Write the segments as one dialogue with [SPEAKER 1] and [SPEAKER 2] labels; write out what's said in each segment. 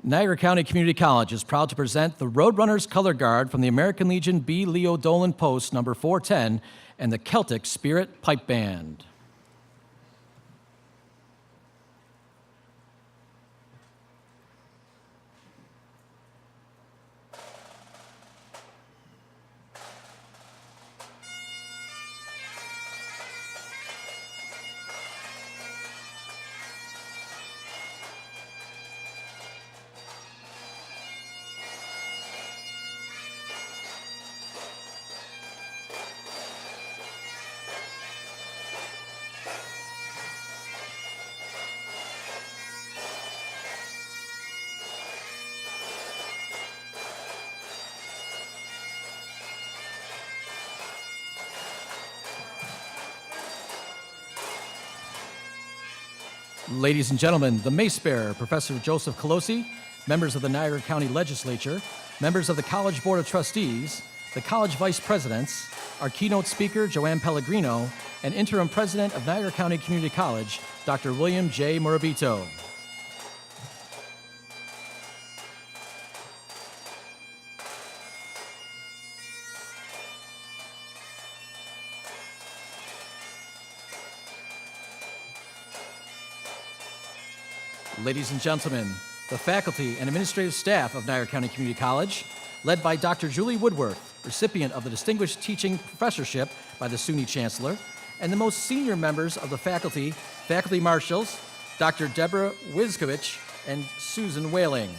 [SPEAKER 1] Niagara County Community College is proud to present the Roadrunners Color Guard from the American Legion B. Leo Dolan Post number 410 and the Celtic Spirit Pipe Band. Ladies and gentlemen, the Mace Bearer, Professor Joseph Colosi, members of the Niagara County Legislature, members of the College Board of Trustees, the College Vice Presidents, our keynote speaker, Joanne Pellegrino, and Interim President of Niagara County Community College, Dr. William J. Morabito. Ladies and gentlemen, the faculty and administrative staff of Niagara County Community College, led by Dr. Julie Woodworth, recipient of the Distinguished Teaching Professorship by the SUNY Chancellor, and the most senior members of the faculty marshals, Dr. Deborah Wizkovich and Susan Whaling.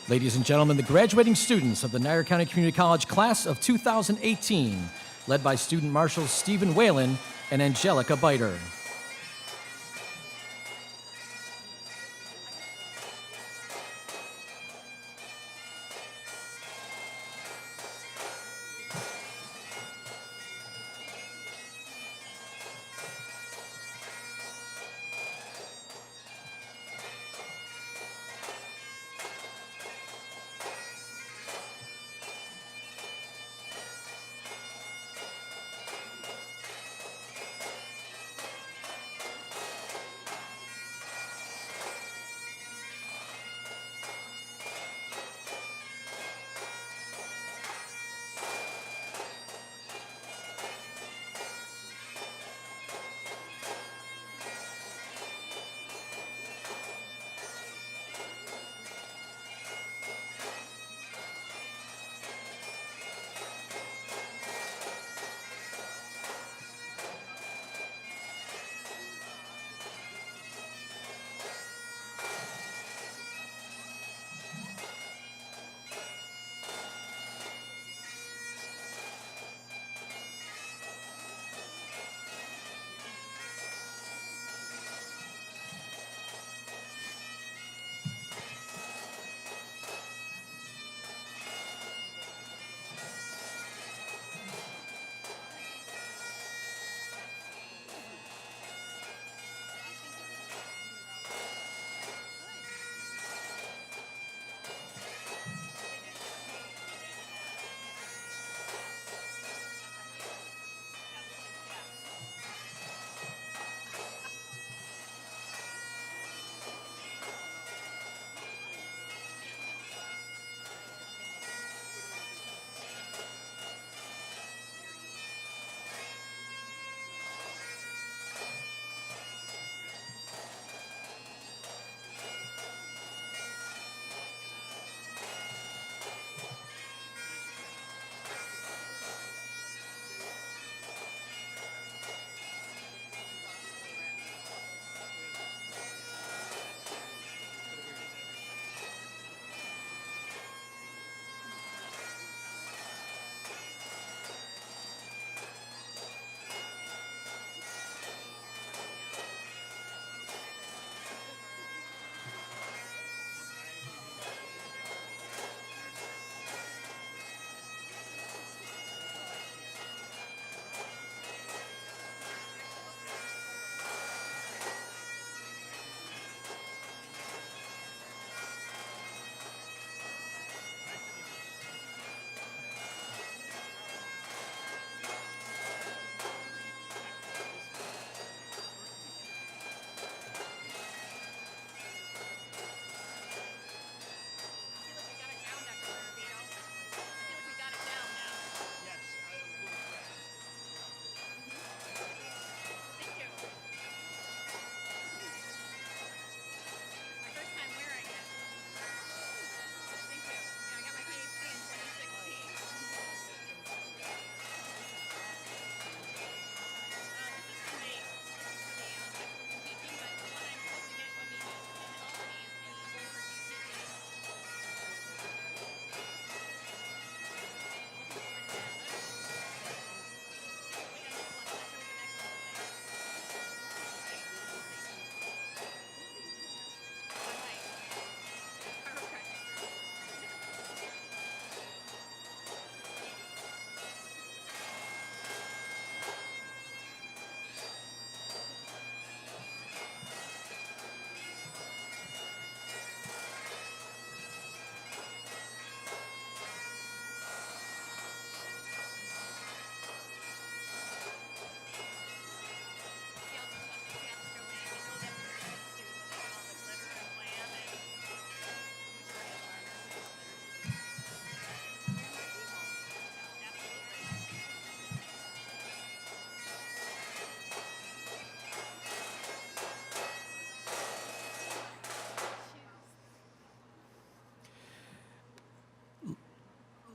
[SPEAKER 1] Ladies and gentlemen, the graduating students of the Niagara County Community College class of 2018, led by student marshals Stephen Whalen and Angelica Biter.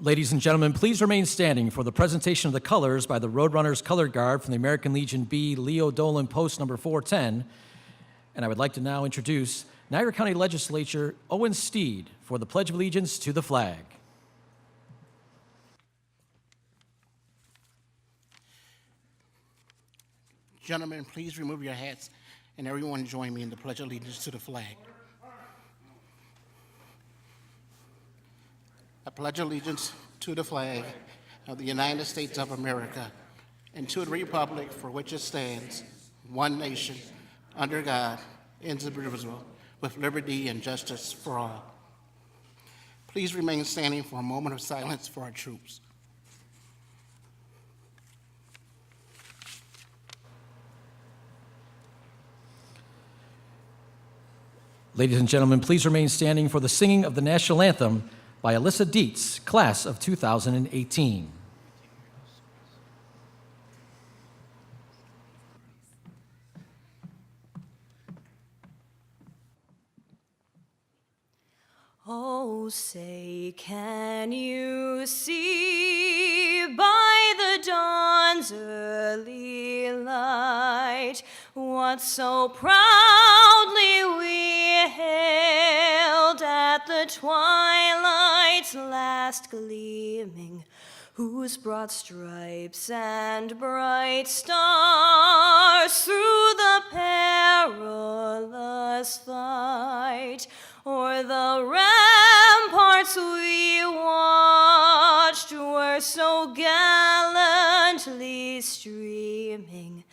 [SPEAKER 1] Ladies and gentlemen, please remain standing for the presentation of the colors by the Roadrunners Color Guard from the American Legion B, Leo Dolan, post number 410. And I would like to now introduce Niagara County Legislature Owen Steed for the Pledge of Allegiance to the flag.
[SPEAKER 2] Gentlemen, please remove your hats, and everyone join me in the Pledge of Allegiance to the flag. I pledge allegiance to the flag of the United States of America and to the republic for which it stands, one nation, under God, indivisible, with liberty and justice for all. Please remain standing for a moment of silence for our troops.
[SPEAKER 1] Ladies and gentlemen, please remain standing for the singing of the national anthem by Alyssa Dietz, class of 2018.
[SPEAKER 3] Oh, say, can you see by the dawn's early light what so proudly we hailed at the twilight's last gleaming, whose broad stripes and bright stars through the perilous fight o'er the ramparts we watched were so gallantly streaming,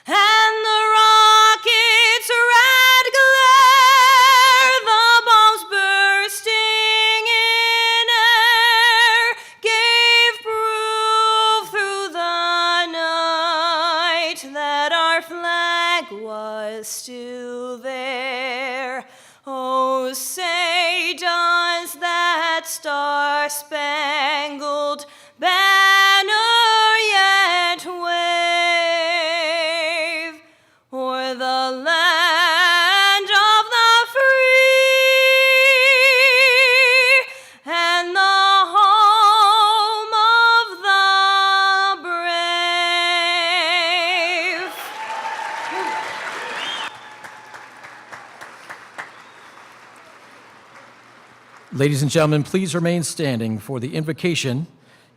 [SPEAKER 3] and the rocket's red glare, the bombs bursting in air, gave proof through the night that our flag was still there. Oh, say, does that star-spangled banner yet wave o'er the land of the free and the home of the brave?
[SPEAKER 1] Ladies and gentlemen, please remain standing for the invocation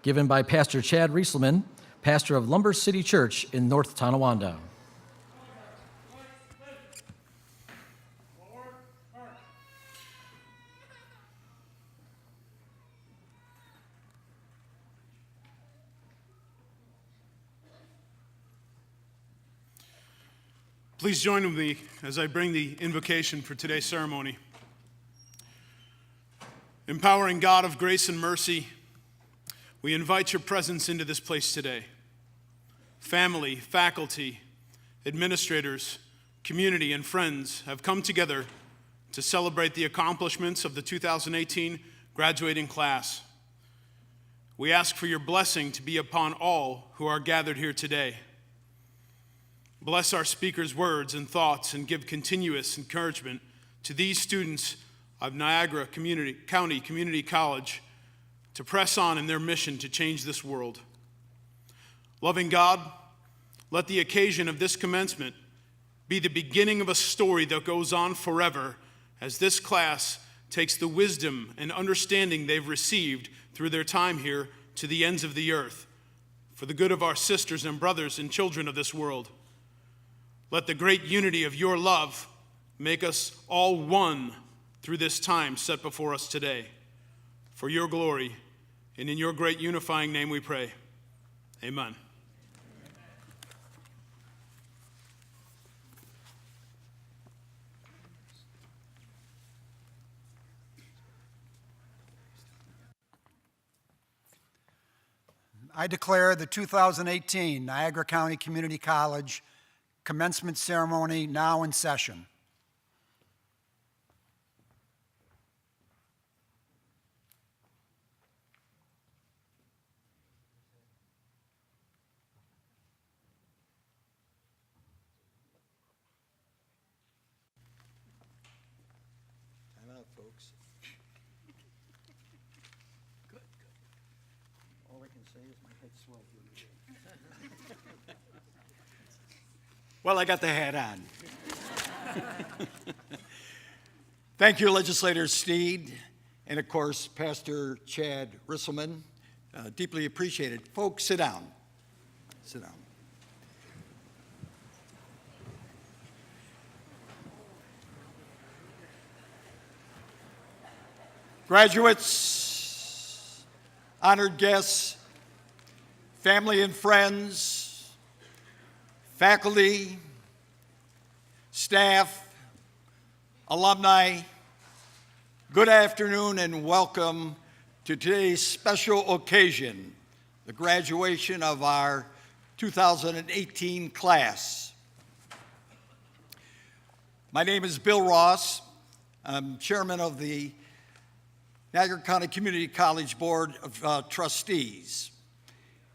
[SPEAKER 1] given by Pastor Chad Rieselman, pastor of Lumber City Church in North Tonawanda.
[SPEAKER 4] Please join with me as I bring the invocation for today's ceremony. Empowering God of grace and mercy, we invite your presence into this place today. Family, faculty, administrators, community, and friends have come together to celebrate the accomplishments of the 2018 graduating class. We ask for your blessing to be upon all who are gathered here today. Bless our speaker's words and thoughts and give continuous encouragement to these students of Niagara County Community College to press on in their mission to change this world. Loving God, let the occasion of this commencement be the beginning of a story that goes on forever as this class takes the wisdom and understanding they've received through their time here to the ends of the earth for the good of our sisters and brothers and children of this world. Let the great unity of your love make us all one through this time set before us today. For your glory, and in your great unifying name we pray. Amen.
[SPEAKER 5] I declare the 2018 Niagara County Community College commencement ceremony now in session.
[SPEAKER 6] Time out, folks. Well, I got the hat on. Thank you, Legislator Steed, and of course, Pastor Chad Risselman. Deeply appreciated. Folks, sit down. Sit down. Graduates, honored guests, family and friends, faculty, staff, alumni, good afternoon and welcome to today's special occasion, the graduation of our 2018 class. My name is Bill Ross. I'm chairman of the Niagara County Community College Board of Trustees.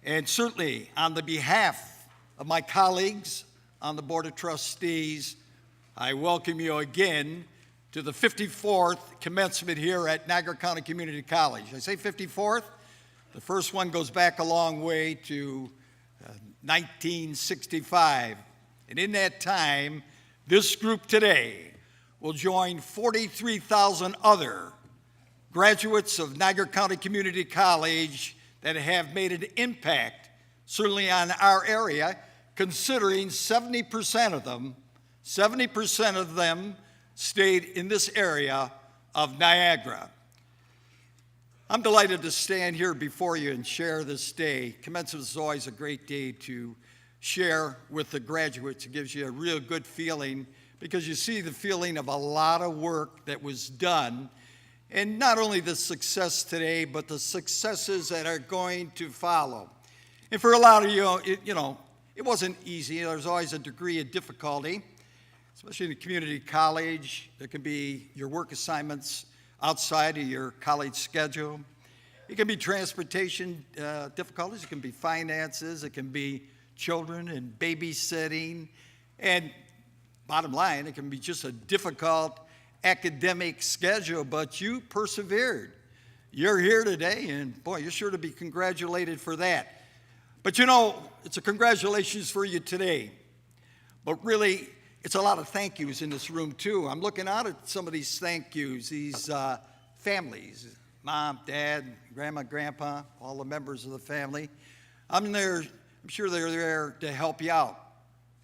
[SPEAKER 6] And certainly on the behalf of my colleagues on the Board of Trustees, I welcome you again to the 54th commencement here at Niagara County Community College. I say 54th, the first one goes back a long way to 1965. And in that time, this group today will join 43,000 other graduates of Niagara County Community College that have made an impact, certainly on our area, considering 70% of them stayed in this area of Niagara. I'm delighted to stand here before you and share this day. Commencement is always a great day to share with the graduates. It gives you a real good feeling because you see the feeling of a lot of work that was done. And not only the success today, but the successes that are going to follow. And for a lot of you, it wasn't easy. There's always a degree of difficulty, especially in a community college. There can be your work assignments outside of your college schedule. It can be transportation difficulties. It can be finances. It can be children and babysitting. And bottom line, it can be just a difficult academic schedule, but you persevered. You're here today, and boy, you're sure to be congratulated for that. But it's a congratulations for you today. But really, it's a lot of thank yous in this room, too. I'm looking out at some of these thank yous, these families, mom, dad, grandma, grandpa, all the members of the family. I'm sure they're there to help you out.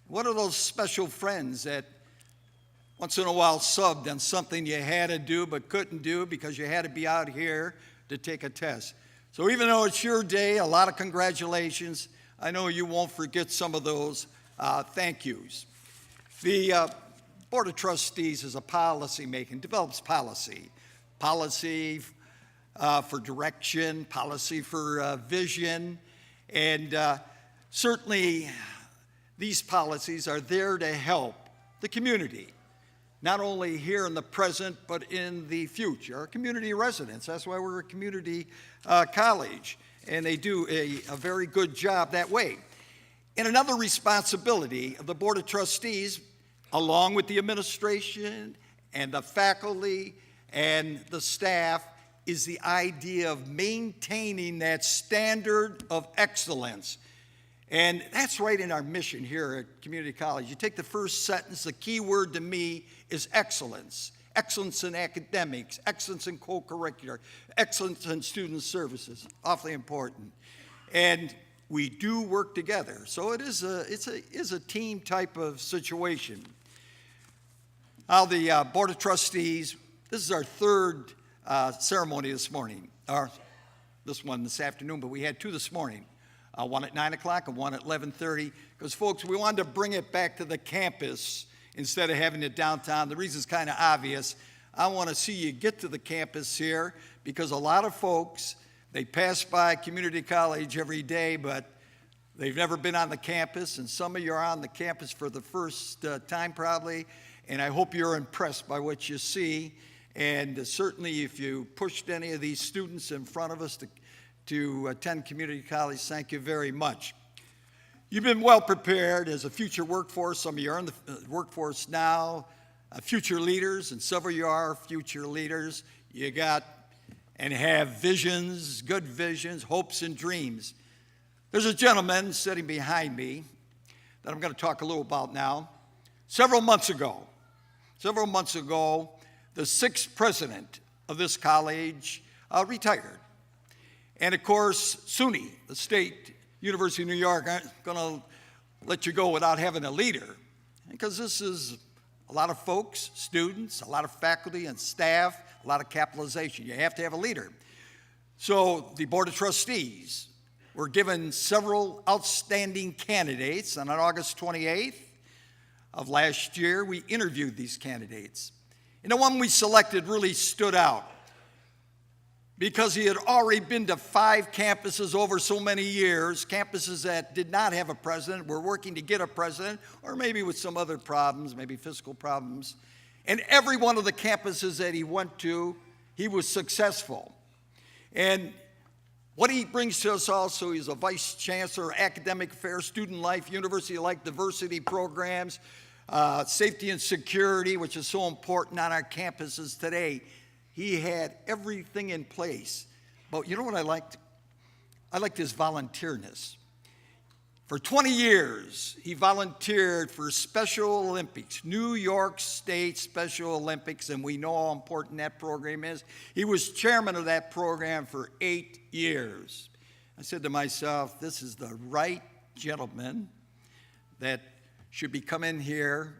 [SPEAKER 6] What are those special friends that once in a while subbed on something you had to do but couldn't do because you had to be out here to take a test? So even though it's your day, a lot of congratulations. I know you won't forget some of those thank yous. The Board of Trustees is a policy making, develops policy for direction, policy for vision, and certainly these policies are there to help the community, not only here in the present, but in the future. Our community residents, that's why we're a community college, and they do a very good job that way. And another responsibility of the Board of Trustees, along with the administration and the faculty and the staff, is the idea of maintaining that standard of excellence. And that's right in our mission here at Community College. You take the first sentence, the key word to me is excellence. Excellence in academics, excellence in co-curricular, excellence in student services, awfully important. And we do work together. So it is a team type of situation. Now the Board of Trustees, this is our third ceremony this morning, or this afternoon, but we had two this morning. One at 9 o'clock and one at 11:30, because folks, we wanted to bring it back to the campus instead of having it downtown. The reason's kind of obvious. I want to see you get to the campus here, because a lot of folks, they pass by community college every day, but they've never been on the campus, and some of you are on the campus for the first time probably, and I hope you're impressed by what you see. And certainly if you pushed any of these students in front of us to attend community college, thank you very much. You've been well prepared as a future workforce. Some of you are in the workforce now, future leaders, and several of you are future leaders. You got and have visions, good visions, hopes and dreams. There's a gentleman sitting behind me that I'm going to talk a little about now. Several months ago, the sixth president of this college retired. And of course, SUNY, the State University of New York, aren't going to let you go without having a leader, because this is a lot of folks, students, a lot of faculty and staff, a lot of capitalization. You have to have a leader. So the Board of Trustees were given several outstanding candidates, and on August 28th of last year, we interviewed these candidates. And the one we selected really stood out because he had already been to 5 campuses over so many years, campuses that did not have a president, were working to get a president, or maybe with some other problems, maybe fiscal problems. And every one of the campuses that he went to, he was successful. And what he brings to us also, he's a vice chancellor, academic affairs, student life, university life, diversity programs, safety and security, which is so important on our campuses today. He had everything in place. But you know what I liked? I liked his volunteerness. For 20 years, he volunteered for Special Olympics, New York State Special Olympics, and we know how important that program is. He was chairman of that program for 8 years. I said to myself, this is the right gentleman that should be coming here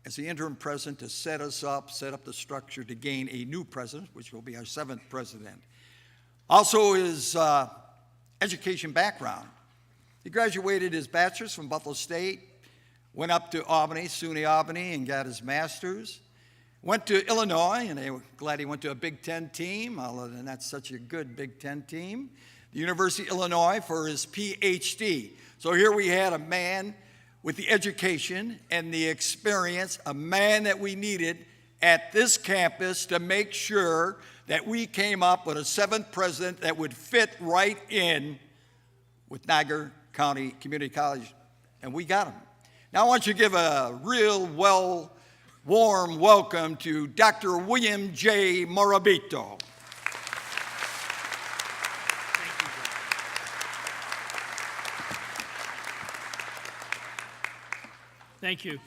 [SPEAKER 6] as the interim president to set up the structure to gain a new president, which will be our 7th president. Also, his education background. He graduated his bachelor's from Buffalo State, went up to Albany, SUNY Albany, and got his master's. Went to Illinois, and they were glad he went to a Big Ten team, although that's such a good Big Ten team. The University of Illinois for his PhD. So here we had a man with the education and the experience, a man that we needed at this campus to make sure that we came up with a 7th president that would fit right in with Niagara County Community College, and we got him. Now I want you to give a real warm welcome to Dr. William J. Morabito.
[SPEAKER 7] Thank you.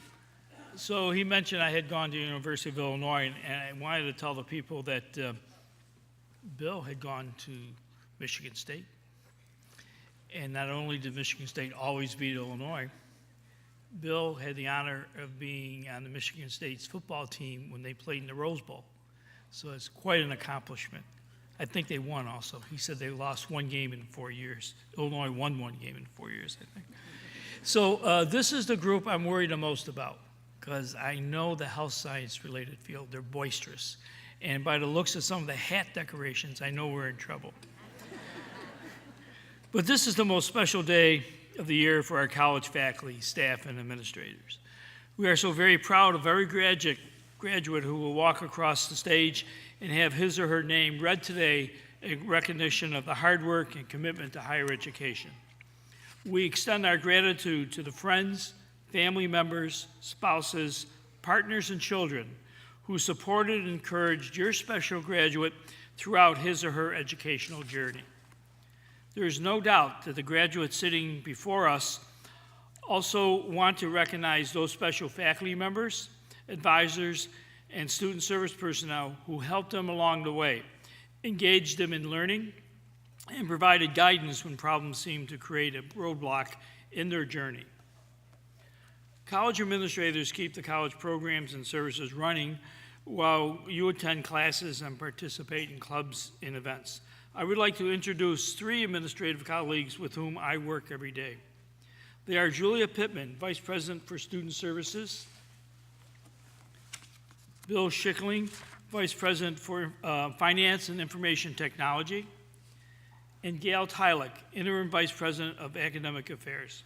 [SPEAKER 7] So he mentioned I had gone to the University of Illinois, and I wanted to tell the people that Bill had gone to Michigan State. And not only did Michigan State always beat Illinois, Bill had the honor of being on the Michigan State's football team when they played in the Rose Bowl. So it's quite an accomplishment. I think they won also. He said they lost 1 game in 4 years. Illinois won 1 game in 4 years, I think. So this is the group I'm worried the most about, because I know the health science-related field, they're boisterous. And by the looks of some of the hat decorations, I know we're in trouble. But this is the most special day of the year for our college faculty, staff, and administrators. We are so very proud of every graduate who will walk across the stage and have his or her name read today in recognition of the hard work and commitment to higher education. We extend our gratitude to the friends, family members, spouses, partners, and children who supported and encouraged your special graduate throughout his or her educational journey. There is no doubt that the graduates sitting before us also want to recognize those special faculty members, advisors, and student service personnel who helped them along the way, engaged them in learning, and provided guidance when problems seemed to create a roadblock in their journey. College administrators keep the college programs and services running while you attend classes and participate in clubs and events. I would like to introduce 3 administrative colleagues with whom I work every day. They are Julia Pittman, Vice President for Student Services, Bill Schickling, Vice President for Finance and Information Technology, and Gail Tylick, Interim Vice President of Academic Affairs.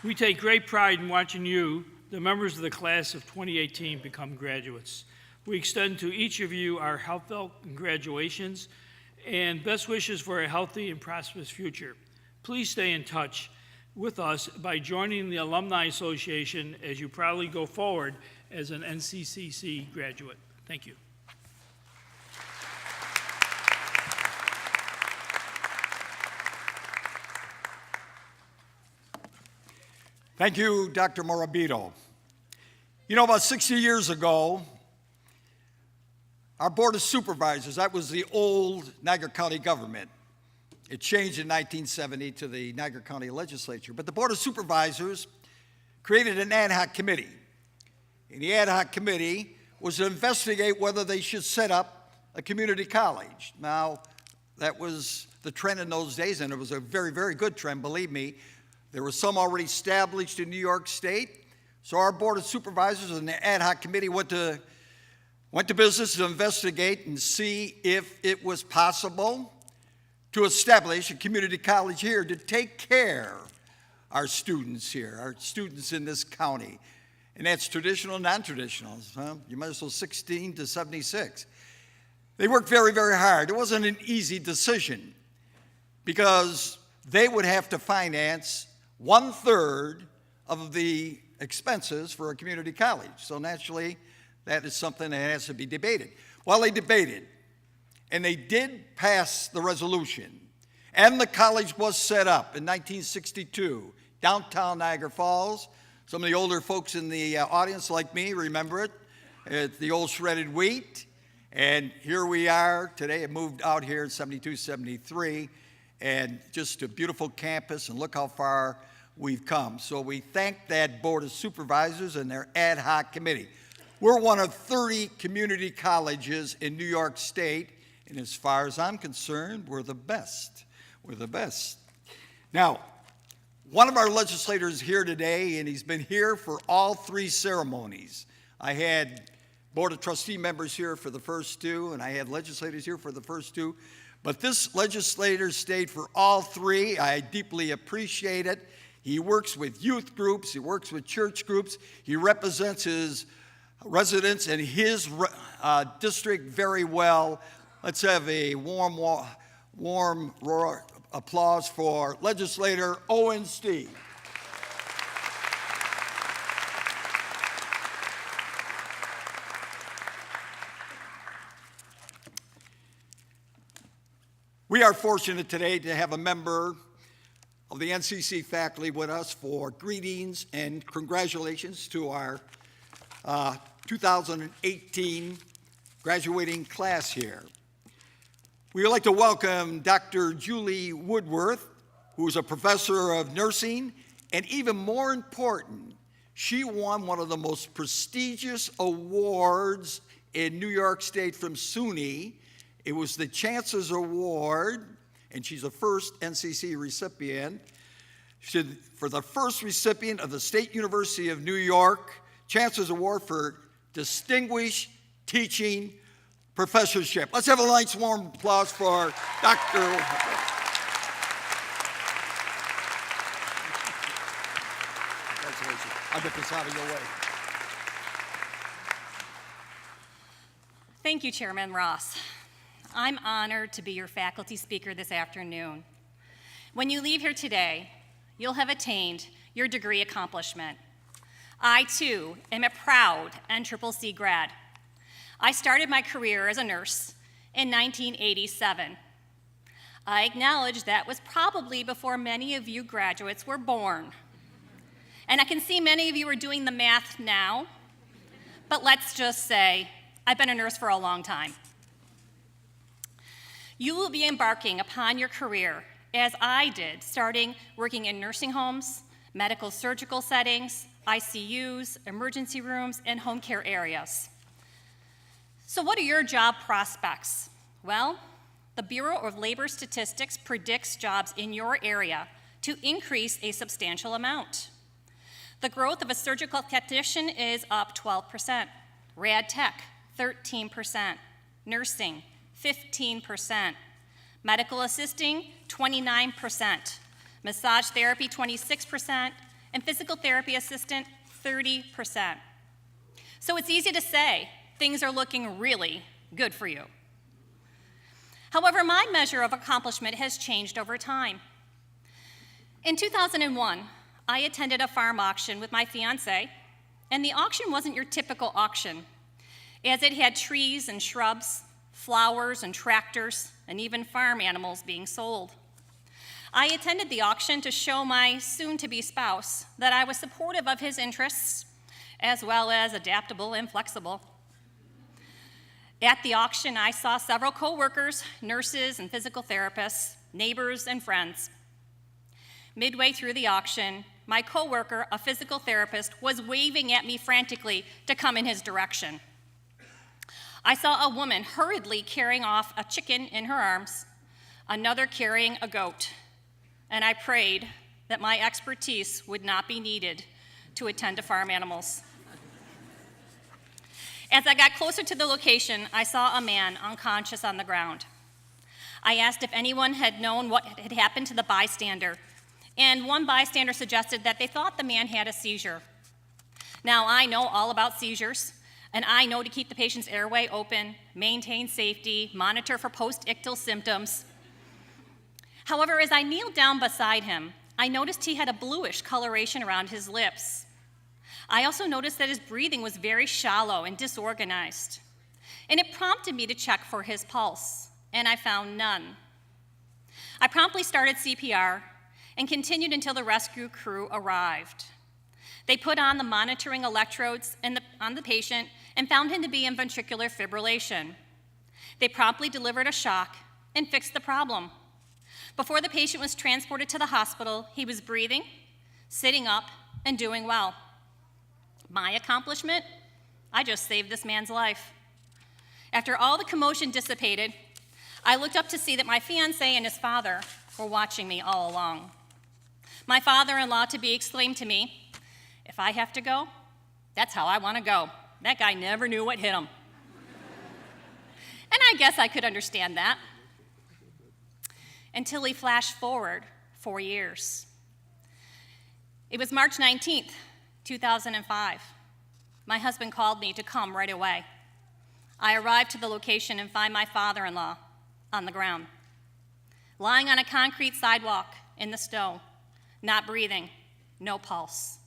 [SPEAKER 7] We take great pride in watching you, the members of the class of 2018, become graduates. We extend to each of you our heartfelt congratulations and best wishes for a healthy and prosperous future. Please stay in touch with us by joining the Alumni Association as you proudly go forward as an NCCC graduate. Thank you.
[SPEAKER 6] Thank you, Dr. Morabito. You know, about 60 years ago, our Board of Supervisors, that was the old Niagara County government. It changed in 1970 to the Niagara County Legislature. But the Board of Supervisors created an ad hoc committee. And the ad hoc committee was to investigate whether they should set up a community college. Now, that was the trend in those days, and it was a very, very good trend, believe me. There were some already established in New York State. So our Board of Supervisors and the ad hoc committee went to business to investigate and see if it was possible to establish a community college here to take care of our students here, our students in this county. And that's traditional, non-traditional. You might as well 16 to 76. They worked very, very hard. It wasn't an easy decision because they would have to finance 1/3 of the expenses for a community college. So naturally, that is something that has to be debated. Well, they debated, and they did pass the resolution, and the college was set up in 1962, downtown Niagara Falls. Some of the older folks in the audience, like me, remember it. It's the old shredded wheat, and here we are today. It moved out here in 72, 73, and just a beautiful campus, and look how far we've come. So we thank that Board of Supervisors and their ad hoc committee. We're one of 30 community colleges in New York State, and as far as I'm concerned, we're the best. We're the best. Now, one of our legislators here today, and he's been here for all 3 ceremonies. I had Board of Trustee members here for the first 2, and I had legislators here for the first 2. But this legislator stayed for all 3. I deeply appreciate it. He works with youth groups. He works with church groups. He represents his residents in his district very well. Let's have a warm applause for Legislator Owen Stee. We are fortunate today to have a member of the NCCC faculty with us for greetings and congratulations to our 2018 graduating class here. We would like to welcome Dr. Julie Woodworth, who is a professor of nursing, and even more important, she won one of the most prestigious awards in New York State from SUNY. It was the Chancellor's Award, and she's the first NCC recipient. For the first recipient of the State University of New York Chancellor's Award for Distinguished Teaching Professorship. Let's have a nice warm applause for Dr. Congratulations. I'll get this out of your way.
[SPEAKER 3] Thank you, Chairman Ross. I'm honored to be your faculty speaker this afternoon. When you leave here today, you'll have attained your degree accomplishment. I, too, am a proud NCCC grad. I started my career as a nurse in 1987. I acknowledge that was probably before many of you graduates were born. And I can see many of you are doing the math now, but let's just say I've been a nurse for a long time. You will be embarking upon your career, as I did, starting working in nursing homes, medical surgical settings, ICUs, emergency rooms, and home care areas. So what are your job prospects? Well, the Bureau of Labor Statistics predicts jobs in your area to increase a substantial amount. The growth of a surgical technician is up 12%, rad tech, 13%, nursing, 15%, medical assisting, 29%, massage therapy, 26%, and physical therapy assistant, 30%. So it's easy to say things are looking really good for you. However, my measure of accomplishment has changed over time. In 2001, I attended a farm auction with my fiance, and the auction wasn't your typical auction. as it had trees and shrubs, flowers and tractors, and even farm animals being sold. I attended the auction to show my soon-to-be spouse that I was supportive of his interests, as well as adaptable and flexible. At the auction, I saw several coworkers, nurses and physical therapists, neighbors and friends. Midway through the auction, my coworker, a physical therapist, was waving at me frantically to come in his direction. I saw a woman hurriedly carrying off a chicken in her arms, another carrying a goat, and I prayed that my expertise would not be needed to attend to farm animals. As I got closer to the location, I saw a man unconscious on the ground. I asked if anyone had known what had happened to the bystander, and one bystander suggested that they thought the man had a seizure. Now, I know all about seizures, and I know to keep the patient's airway open, maintain safety, monitor for post-ictal symptoms. However, as I kneeled down beside him, I noticed he had a bluish coloration around his lips. I also noticed that his breathing was very shallow and disorganized, and it prompted me to check for his pulse, and I found none. I promptly started CPR and continued until the rescue crew arrived. They put on the monitoring electrodes on the patient and found him to be in ventricular fibrillation. They promptly delivered a shock and fixed the problem. Before the patient was transported to the hospital, he was breathing, sitting up, and doing well. My accomplishment? I just saved this man's life. After all the commotion dissipated, I looked up to see that my fiancé and his father were watching me all along. My father-in-law to be exclaimed to me, "If I have to go, that's how I want to go. That guy never knew what hit him." And I guess I could understand that. Until we flashed forward 4 years. It was March 19th, 2005. My husband called me to come right away. I arrived to the location and find my father-in-law on the ground, lying on a concrete sidewalk in the snow, not breathing, no pulse.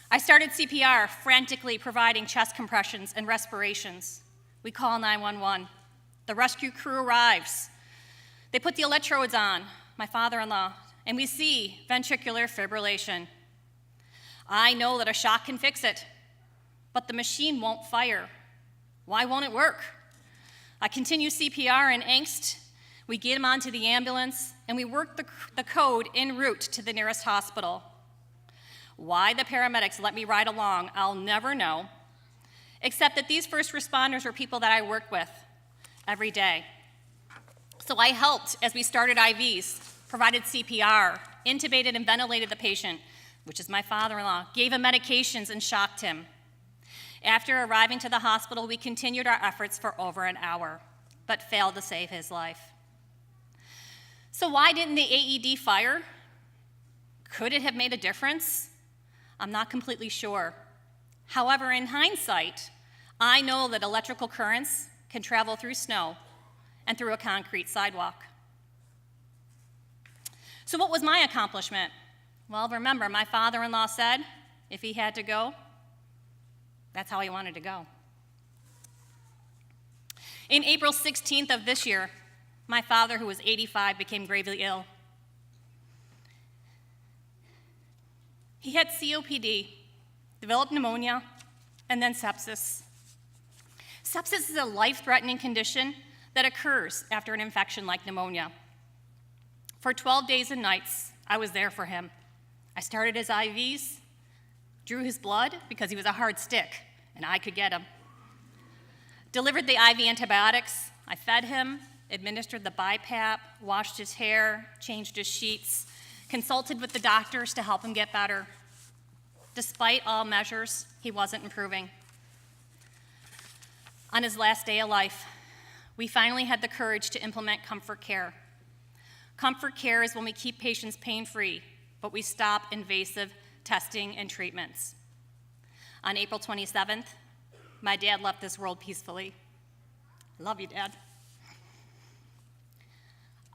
[SPEAKER 3] I started CPR, frantically providing chest compressions and respirations. We call 911. The rescue crew arrives. They put the electrodes on, my father-in-law, and we see ventricular fibrillation. I know that a shock can fix it, but the machine won't fire. Why won't it work? I continue CPR in angst. We get him onto the ambulance, and we work the code en route to the nearest hospital. Why the paramedics let me ride along, I'll never know, except that these first responders were people that I work with every day. So I helped as we started IVs, provided CPR, intubated and ventilated the patient, which is my father-in-law, gave him medications and shocked him. After arriving to the hospital, we continued our efforts for over an hour, but failed to save his life. So why didn't the AED fire? Could it have made a difference? I'm not completely sure. However, in hindsight, I know that electrical currents can travel through snow and through a concrete sidewalk. So what was my accomplishment? Well, remember, my father-in-law said if he had to go, that's how he wanted to go. In April 16th of this year, my father, who was 85, became gravely ill. He had COPD, developed pneumonia, and then sepsis. Sepsis is a life-threatening condition that occurs after an infection like pneumonia. For 12 days and nights, I was there for him. I started his IVs, drew his blood because he was a hard stick and I could get him. Delivered the IV antibiotics, I fed him, administered the BiPAP, washed his hair, changed his sheets, consulted with the doctors to help him get better. Despite all measures, he wasn't improving. On his last day of life, we finally had the courage to implement comfort care. Comfort care is when we keep patients pain-free, but we stop invasive testing and treatments. On April 27th, my dad left this world peacefully. Love you, Dad.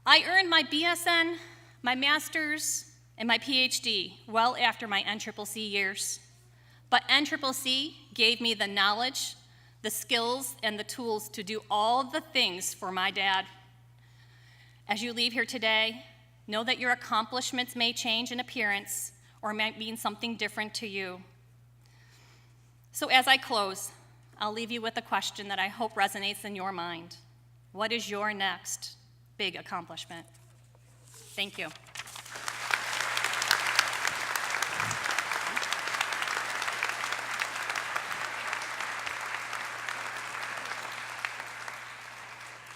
[SPEAKER 3] I earned my BSN, my master's, and my PhD well after my NCCC years. But NCCC gave me the knowledge, the skills and the tools to do all the things for my dad. As you leave here today, know that your accomplishments may change in appearance or might mean something different to you. So as I close, I'll leave you with a question that I hope resonates in your mind. What is your next big accomplishment? Thank you.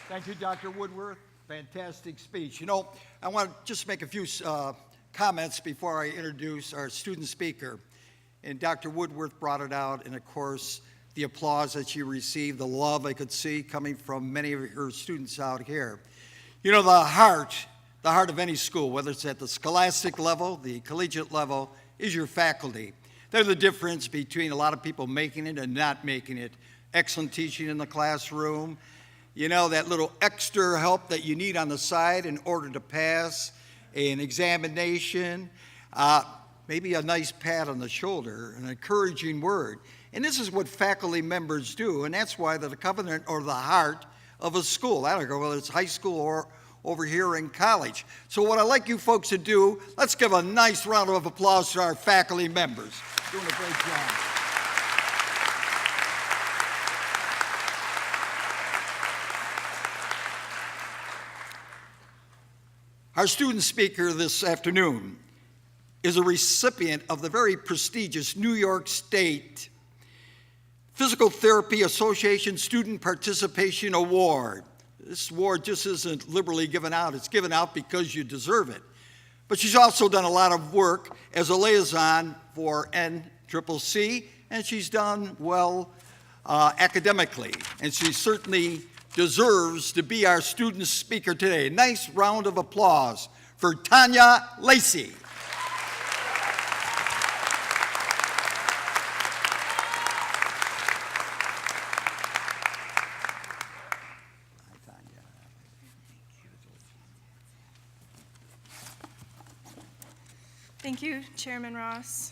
[SPEAKER 6] Thank you, Dr. Woodworth. Fantastic speech. You know, I want to just make a few comments before I introduce our student speaker. And Dr. Woodworth brought it out, and of course, the applause that she received, the love I could see coming from many of her students out here. You know, the heart of any school, whether it's at the scholastic level, the collegiate level, is your faculty. They're the difference between a lot of people making it and not making it. Excellent teaching in the classroom. You know, that little extra help that you need on the side in order to pass an examination. Maybe a nice pat on the shoulder, an encouraging word. And this is what faculty members do, and that's why they're the covenant or the heart of a school. I don't know whether it's high school or over here in college. So what I'd like you folks to do, let's give a nice round of applause to our faculty members. Doing a great job. Our student speaker this afternoon is a recipient of the very prestigious New York State Physical Therapy Association Student Participation Award. This award just isn't liberally given out. It's given out because you deserve it. But she's also done a lot of work as a liaison for NCCC, and she's done well academically. And she certainly deserves to be our student speaker today. A nice round of applause for Tanya Lacey.
[SPEAKER 8] Thank you, Chairman Ross.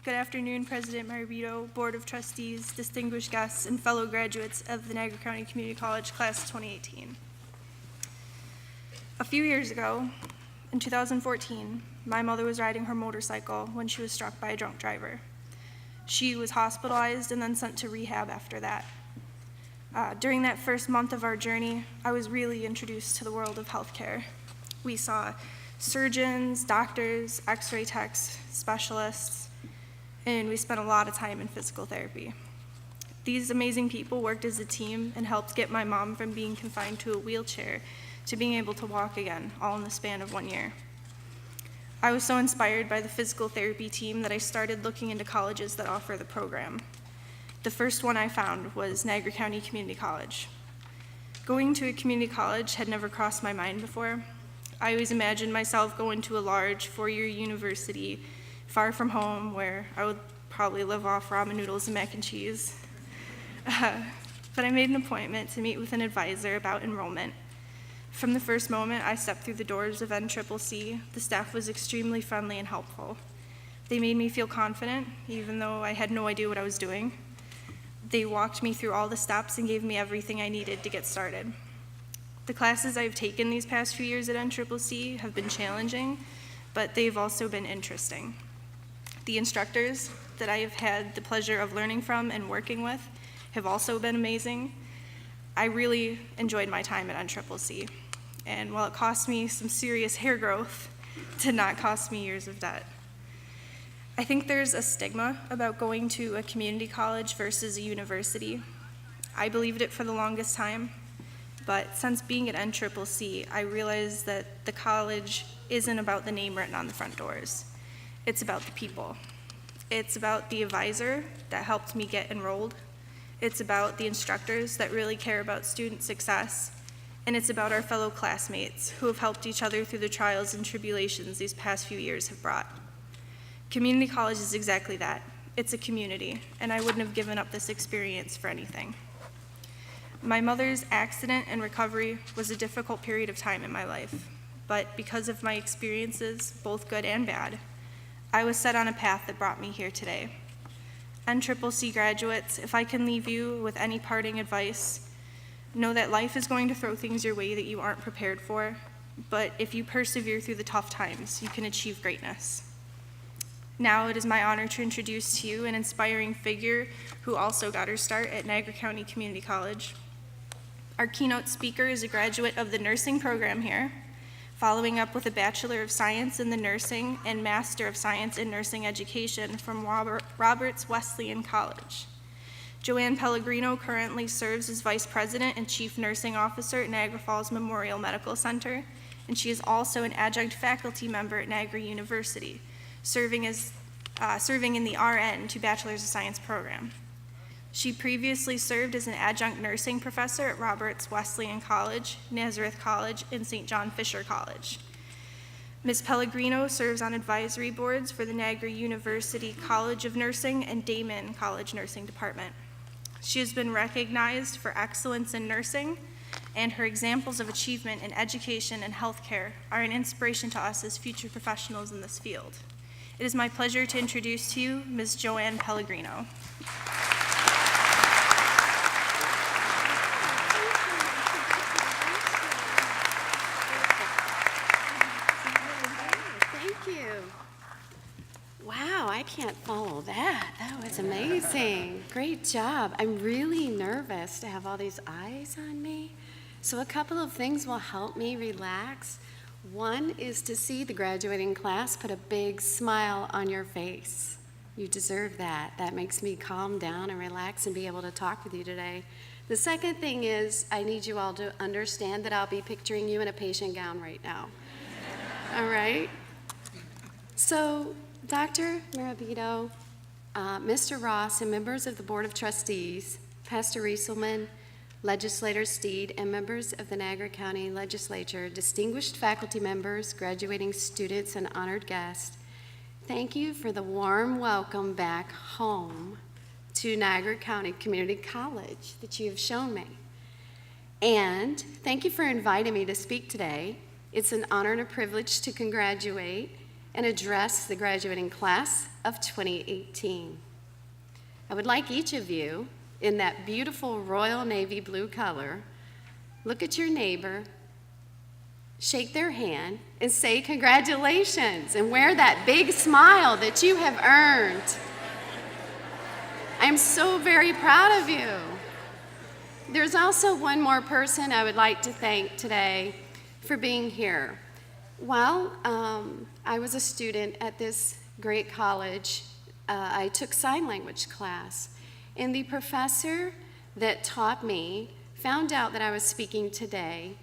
[SPEAKER 8] Good afternoon, President Maribito, Board of Trustees, distinguished guests, and fellow graduates of the Niagara County Community College Class of 2018. A few years ago, in 2014, my mother was riding her motorcycle when she was struck by a drunk driver. She was hospitalized and then sent to rehab after that. During that first month of our journey, I was really introduced to the world of healthcare. We saw surgeons, doctors, x-ray techs, specialists, and we spent a lot of time in physical therapy. These amazing people worked as a team and helped get my mom from being confined to a wheelchair to being able to walk again, all in the span of 1 year. I was so inspired by the physical therapy team that I started looking into colleges that offer the program. The first one I found was Niagara County Community College. Going to a community college had never crossed my mind before. I always imagined myself going to a large four-year university far from home where I would probably live off ramen noodles and mac and cheese. But I made an appointment to meet with an advisor about enrollment. From the first moment I stepped through the doors of NCCC, the staff was extremely friendly and helpful. They made me feel confident, even though I had no idea what I was doing. They walked me through all the steps and gave me everything I needed to get started. The classes I've taken these past few years at NCCC have been challenging, but they've also been interesting. The instructors that I have had the pleasure of learning from and working with have also been amazing. I really enjoyed my time at NCCC, and while it cost me some serious hair growth, it did not cost me years of debt. I think there's a stigma about going to a community college versus a university. I believed it for the longest time. But since being at NCCC, I realized that the college isn't about the name written on the front doors. It's about the people. It's about the advisor that helped me get enrolled. It's about the instructors that really care about student success. And it's about our fellow classmates who have helped each other through the trials and tribulations these past few years have brought. Community college is exactly that. It's a community, and I wouldn't have given up this experience for anything. My mother's accident and recovery was a difficult period of time in my life, but because of my experiences, both good and bad, I was set on a path that brought me here today. NCCC graduates, if I can leave you with any parting advice, know that life is going to throw things your way that you aren't prepared for, but if you persevere through the tough times, you can achieve greatness. Now it is my honor to introduce to you an inspiring figure who also got her start at Niagara County Community College. Our keynote speaker is a graduate of the nursing program here, following up with a Bachelor of Science in the Nursing and Master of Science in Nursing Education from Roberts Wesleyan College. Joanne Pellegrino currently serves as Vice President and Chief Nursing Officer at Niagara Falls Memorial Medical Center, and she is also an adjunct faculty member at Niagara University, serving in the RN to Bachelor's of Science program. She previously served as an adjunct nursing professor at Roberts Wesleyan College, Nazareth College, and St. John Fisher College. Ms. Pellegrino serves on advisory boards for the Niagara University College of Nursing and Damon College Nursing Department. She has been recognized for excellence in nursing, and her examples of achievement in education and healthcare are an inspiration to us as future professionals in this field. It is my pleasure to introduce to you Ms. Joanne Pellegrino.
[SPEAKER 9] Wow, I can't follow that. That was amazing. Great job. I'm really nervous to have all these eyes on me. So a couple of things will help me relax. One is to see the graduating class put a big smile on your face. You deserve that. That makes me calm down and relax and be able to talk with you today. The second thing is I need you all to understand that I'll be picturing you in a patient gown right now. All right? So, Dr. Mirabito, Mr. Ross, and members of the Board of Trustees, Pastor Rieselman, Legislator Steed, and members of the Niagara County Legislature, distinguished faculty members, graduating students, and honored guests, thank you for the warm welcome back home to Niagara County Community College that you have shown me. And thank you for inviting me to speak today. It's an honor and a privilege to congratulate and address the graduating class of 2018. I would like each of you in that beautiful royal navy blue color, look at your neighbor, shake their hand, and say congratulations, and wear that big smile that you have earned. I'm so very proud of you. There's also one more person I would like to thank today for being here. While I was a student at this great college, I took sign language class, and the professor that taught me found out that I was speaking today,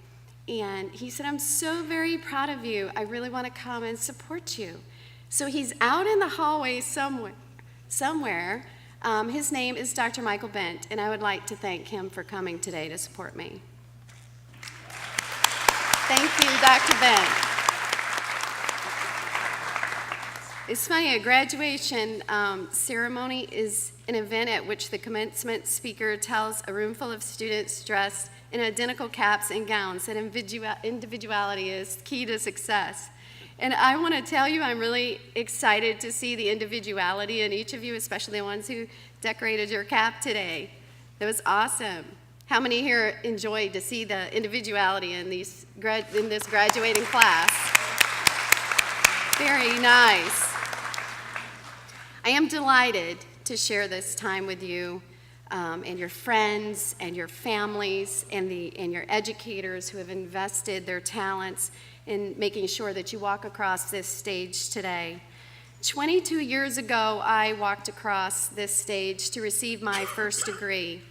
[SPEAKER 9] and he said, "I'm so very proud of you. I really want to come and support you." So he's out in the hallway somewhere. His name is Dr. Michael Bent, and I would like to thank him for coming today to support me. Thank you, Dr. Bent. It's funny, a graduation ceremony is an event at which the commencement speaker tells a room full of students dressed in identical caps and gowns that individuality is key to success. And I want to tell you, I'm really excited to see the individuality in each of you, especially the ones who decorated your cap today. That was awesome. How many here enjoyed to see the individuality in this graduating class? Very nice. I am delighted to share this time with you and your friends and your families and your educators who have invested their talents in making sure that you walk across this stage today. 22 years ago, I walked across this stage to receive my first degree.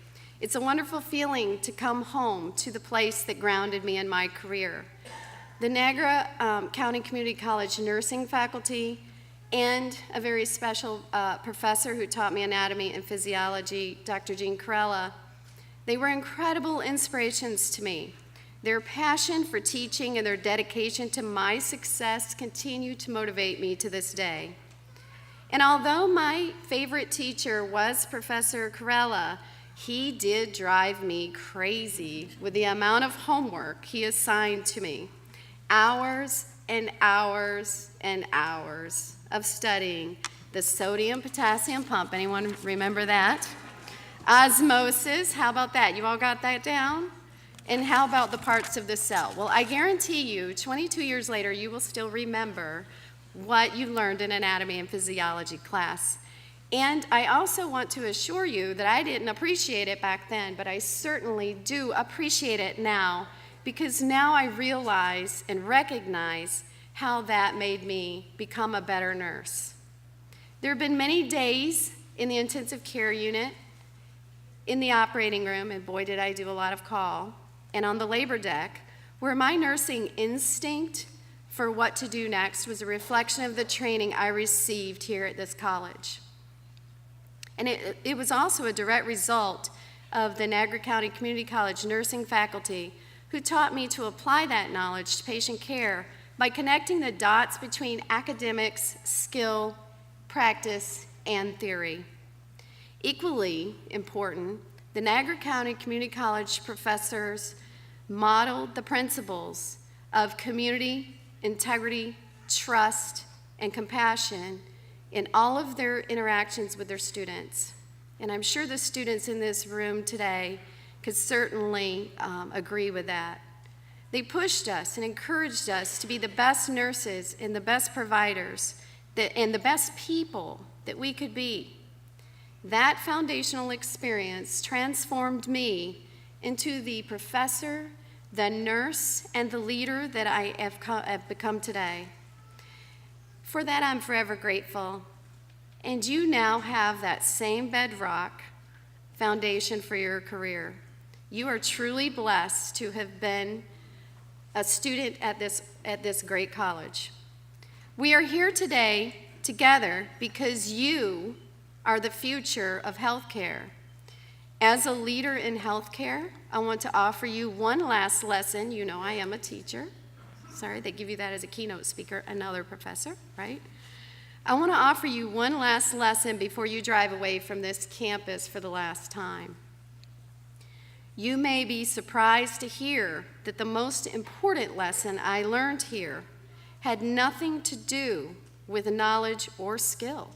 [SPEAKER 9] It's a wonderful feeling to come home to the place that grounded me in my career. The Niagara County Community College nursing faculty and a very special professor who taught me anatomy and physiology, Dr. Jean Corella, they were incredible inspirations to me. Their passion for teaching and their dedication to my success continue to motivate me to this day. And although my favorite teacher was Professor Corella, he did drive me crazy with the amount of homework he assigned to me. Hours and hours and hours of studying the sodium-potassium pump. Anyone remember that? Osmosis, how about that? You all got that down? And how about the parts of the cell? Well, I guarantee you, 22 years later, you will still remember what you learned in anatomy and physiology class. And I also want to assure you that I didn't appreciate it back then, but I certainly do appreciate it now, because now I realize and recognize how that made me become a better nurse. There have been many days in the intensive care unit, in the operating room, and boy did I do a lot of call, and on the labor deck, where my nursing instinct for what to do next was a reflection of the training I received here at this college. And it was also a direct result of the Niagara County Community College nursing faculty who taught me to apply that knowledge to patient care by connecting the dots between academics, skill, practice, and theory. Equally important, the Niagara County Community College professors modeled the principles of community, integrity, trust, and compassion in all of their interactions with their students. And I'm sure the students in this room today could certainly agree with that. They pushed us and encouraged us to be the best nurses and the best providers and the best people that we could be. That foundational experience transformed me into the professor, the nurse, and the leader that I have become today. For that, I'm forever grateful. And you now have that same bedrock foundation for your career. You are truly blessed to have been a student at this great college. We are here today together because you are the future of healthcare. As a leader in healthcare, I want to offer you one last lesson. You know I am a teacher. Sorry, they give you that as a keynote speaker, another professor, right? I want to offer you one last lesson before you drive away from this campus for the last time. You may be surprised to hear that the most important lesson I learned here had nothing to do with knowledge or skill.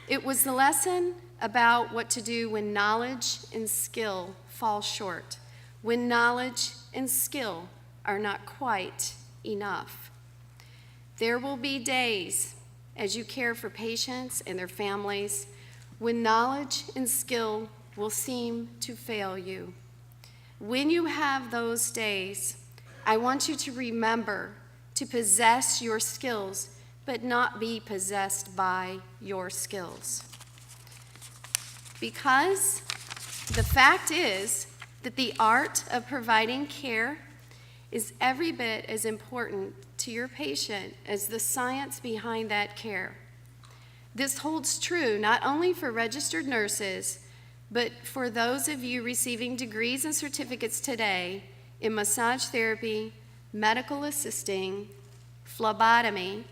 [SPEAKER 9] It was the lesson about what to do when knowledge and skill fall short, when knowledge and skill are not quite enough. There will be days as you care for patients and their families when knowledge and skill will seem to fail you. When you have those days, I want you to remember to possess your skills, but not be possessed by your skills. Because the fact is that the art of providing care is every bit as important to your patient as the science behind that care. This holds true not only for registered nurses, but for those of you receiving degrees and certificates today in massage therapy, medical assisting, phlebotomy,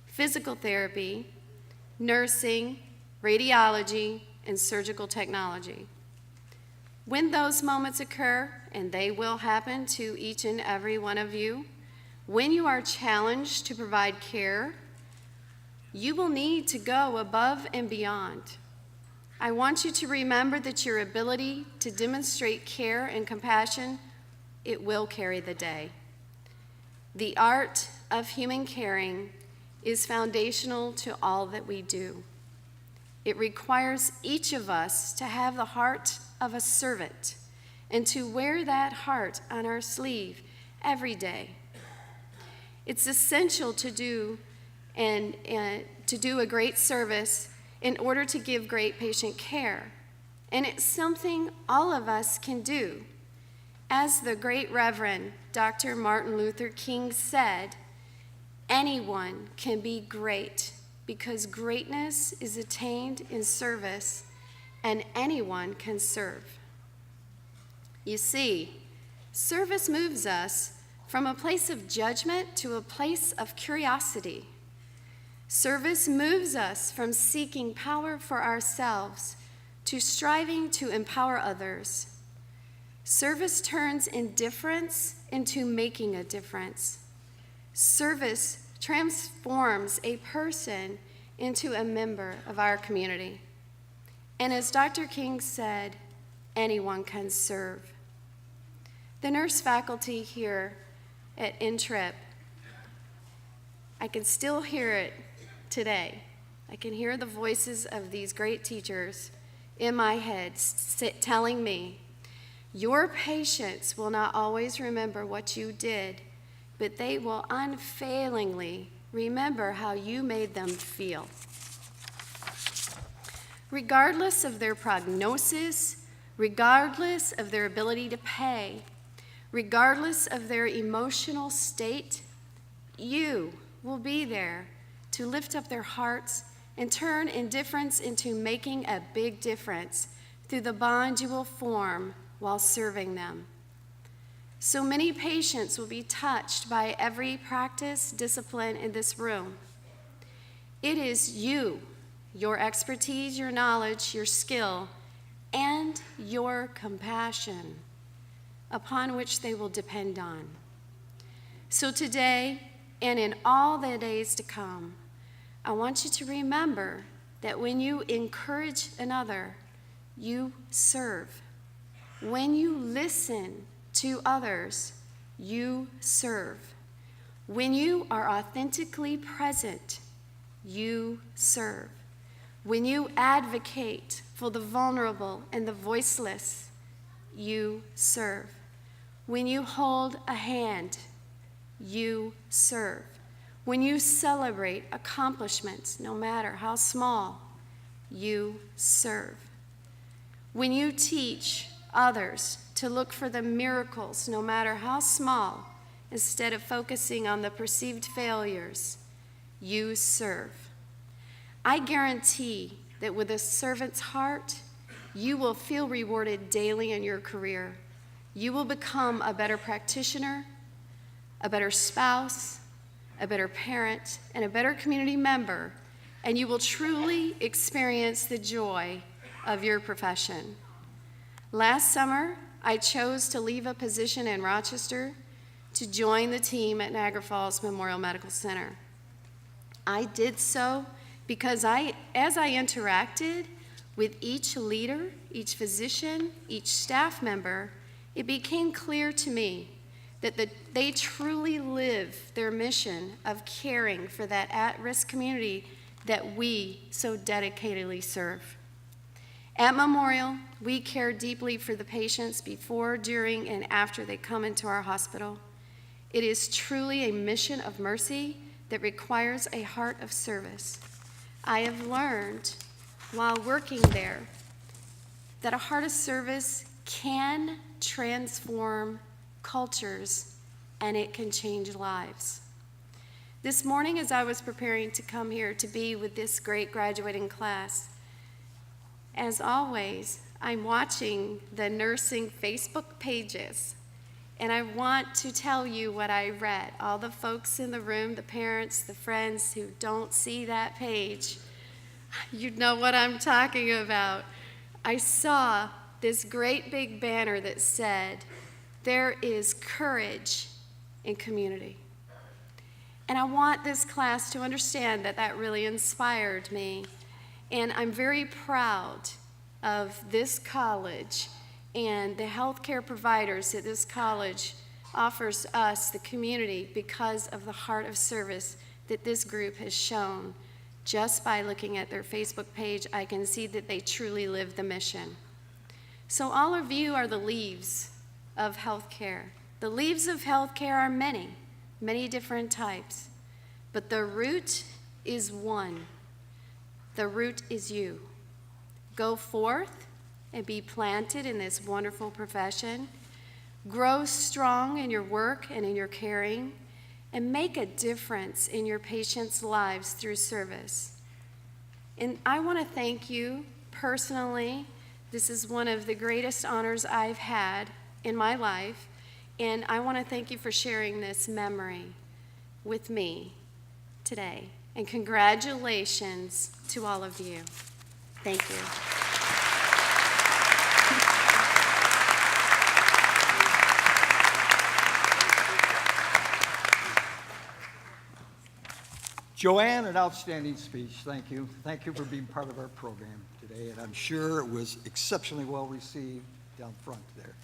[SPEAKER 9] physical therapy, nursing, radiology, and surgical technology. When those moments occur, and they will happen to each and every one of you, when you are challenged to provide care, you will need to go above and beyond. I want you to remember that your ability to demonstrate care and compassion, it will carry the day. The art of human caring is foundational to all that we do. It requires each of us to have the heart of a servant and to wear that heart on our sleeve every day. It's essential to do a great service in order to give great patient care. And it's something all of us can do. As the great Reverend Dr. Martin Luther King said, anyone can be great because greatness is attained in service, and anyone can serve. You see, service moves us from a place of judgment to a place of curiosity. Service moves us from seeking power for ourselves to striving to empower others. Service turns indifference into making a difference. Service transforms a person into a member of our community. And as Dr. King said, anyone can serve. The nurse faculty here at NTRIP, I can still hear it today. I can hear the voices of these great teachers in my head telling me, your patients will not always remember what you did, but they will unfailingly remember how you made them feel. Regardless of their prognosis, regardless of their ability to pay, regardless of their emotional state, you will be there to lift up their hearts and turn indifference into making a big difference through the bond you will form while serving them. So many patients will be touched by every practice, discipline in this room. It is you, your expertise, your knowledge, your skill, and your compassion upon which they will depend on. So today, and in all the days to come, I want you to remember that when you encourage another, you serve. When you listen to others, you serve. When you are authentically present, you serve. When you advocate for the vulnerable and the voiceless, you serve. When you hold a hand, you serve. When you celebrate accomplishments, no matter how small, you serve. When you teach others to look for the miracles, no matter how small, instead of focusing on the perceived failures, you serve. I guarantee that with a servant's heart, you will feel rewarded daily in your career. You will become a better practitioner, a better spouse, a better parent, and a better community member, and you will truly experience the joy of your profession. Last summer, I chose to leave a position in Rochester to join the team at Niagara Falls Memorial Medical Center. I did so because as I interacted with each leader, each physician, each staff member, it became clear to me that they truly live their mission of caring for that at-risk community that we so dedicatedly serve. At Memorial, we care deeply for the patients before, during, and after they come into our hospital. It is truly a mission of mercy that requires a heart of service. I have learned while working there that a heart of service can transform cultures and it can change lives. This morning, as I was preparing to come here to be with this great graduating class, as always, I'm watching the nursing Facebook pages, and I want to tell you what I read. All the folks in the room, the parents, the friends who don't see that page, you know what I'm talking about. I saw this great big banner that said, "There is courage in community." And I want this class to understand that that really inspired me. And I'm very proud of this college and the healthcare providers that this college offers us, the community, because of the heart of service that this group has shown. Just by looking at their Facebook page, I can see that they truly live the mission. So all of you are the leaves of healthcare. The leaves of healthcare are many, many different types, but the root is one. The root is you. Go forth and be planted in this wonderful profession. Grow strong in your work and in your caring, and make a difference in your patients' lives through service. And I want to thank you personally. This is one of the greatest honors I've had in my life, and I want to thank you for sharing this memory with me today. And congratulations to all of you. Thank you.
[SPEAKER 6] Joanne, an outstanding speech. Thank you. Thank you for being part of our program today, and I'm sure it was exceptionally well received down front there.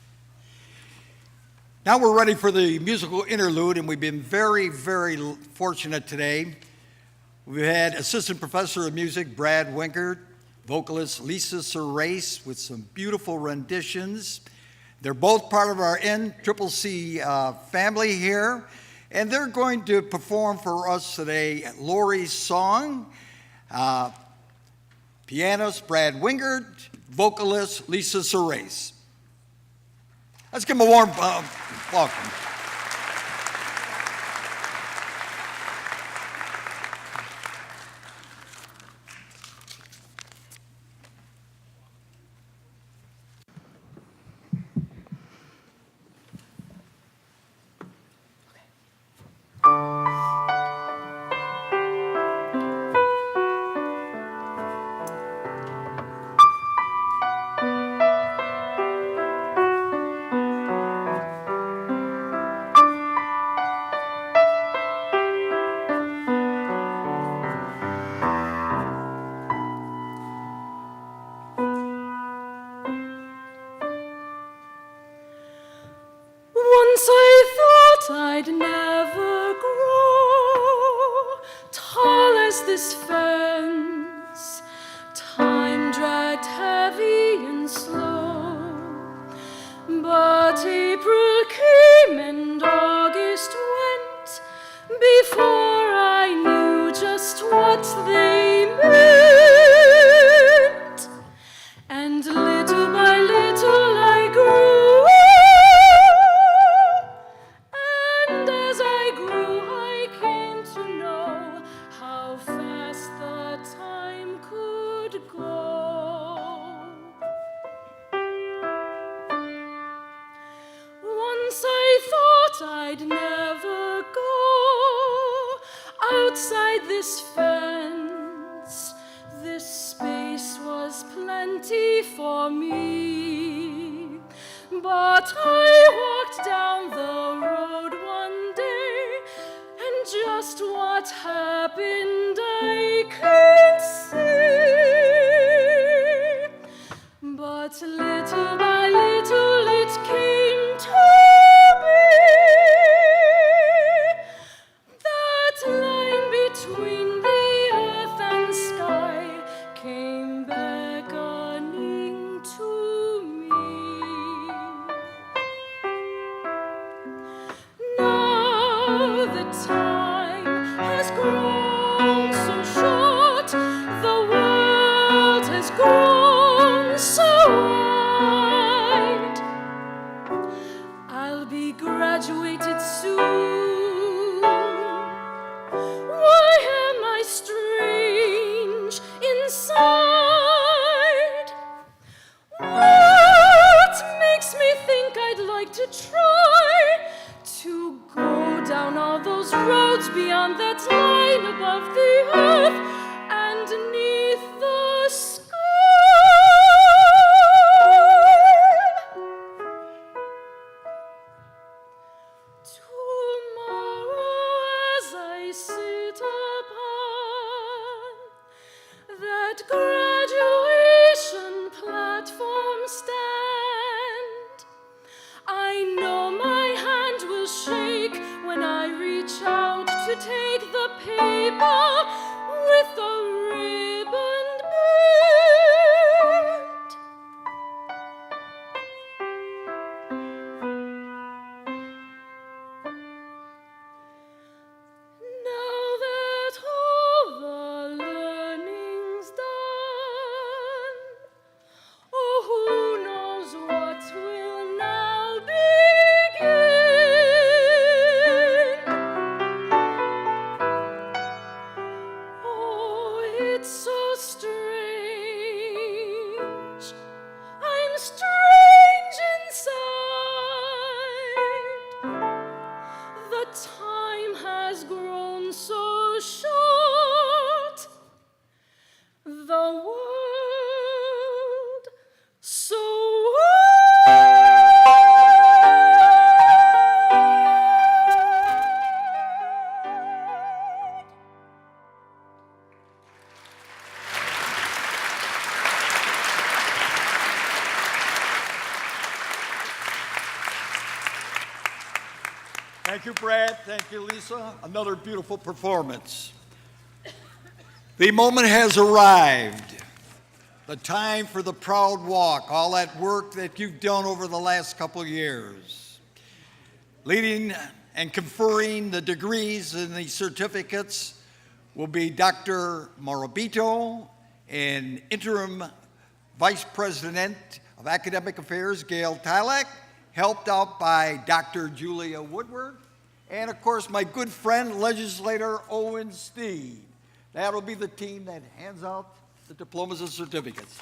[SPEAKER 6] Now we're ready for the musical interlude, and we've been very, very fortunate today. We've had Assistant Professor of Music Brad Winkert, vocalist Lisa Serace with some beautiful renditions. They're both part of our NCCC family here, and they're going to perform for us today Lori's Song. Pianist Brad Winkert, vocalist Lisa Serace. Let's give them a warm welcome.
[SPEAKER 10] Once I thought I'd never grow tall as this fence. Time dragged heavy and slow, but April came and August went before I knew just what they meant. And little by little I grew. I'd never go outside this fence. This space was plenty for me. But I walked down the road one day, and just what happened I can't say. But little by little it came to between the earth and sky came beckoning to me. Now the time has grown so short, the world has grown so wide. I'll be graduated soon. Strange inside. What makes me think I'd like to try to go down all those roads beyond that line above the earth and beneath the sky? That graduation platform stand, I know my hand will shake when I reach out to take the paper with the ribbon band. Now that all the learning's done, oh, who knows what will now begin? Oh, it's so
[SPEAKER 6] you, Brad. Thank you, Lisa. Another beautiful performance. The moment has arrived. The time for the proud walk, all that work that you've done over the last couple of years. Leading and conferring the degrees and the certificates will be Dr. Morabito and Interim Vice President of Academic Affairs, Gail Tilak, helped out by Dr. Julia Woodward, and of course my good friend, legislator Owen Steed. That'll be the team that hands out the diplomas and certificates.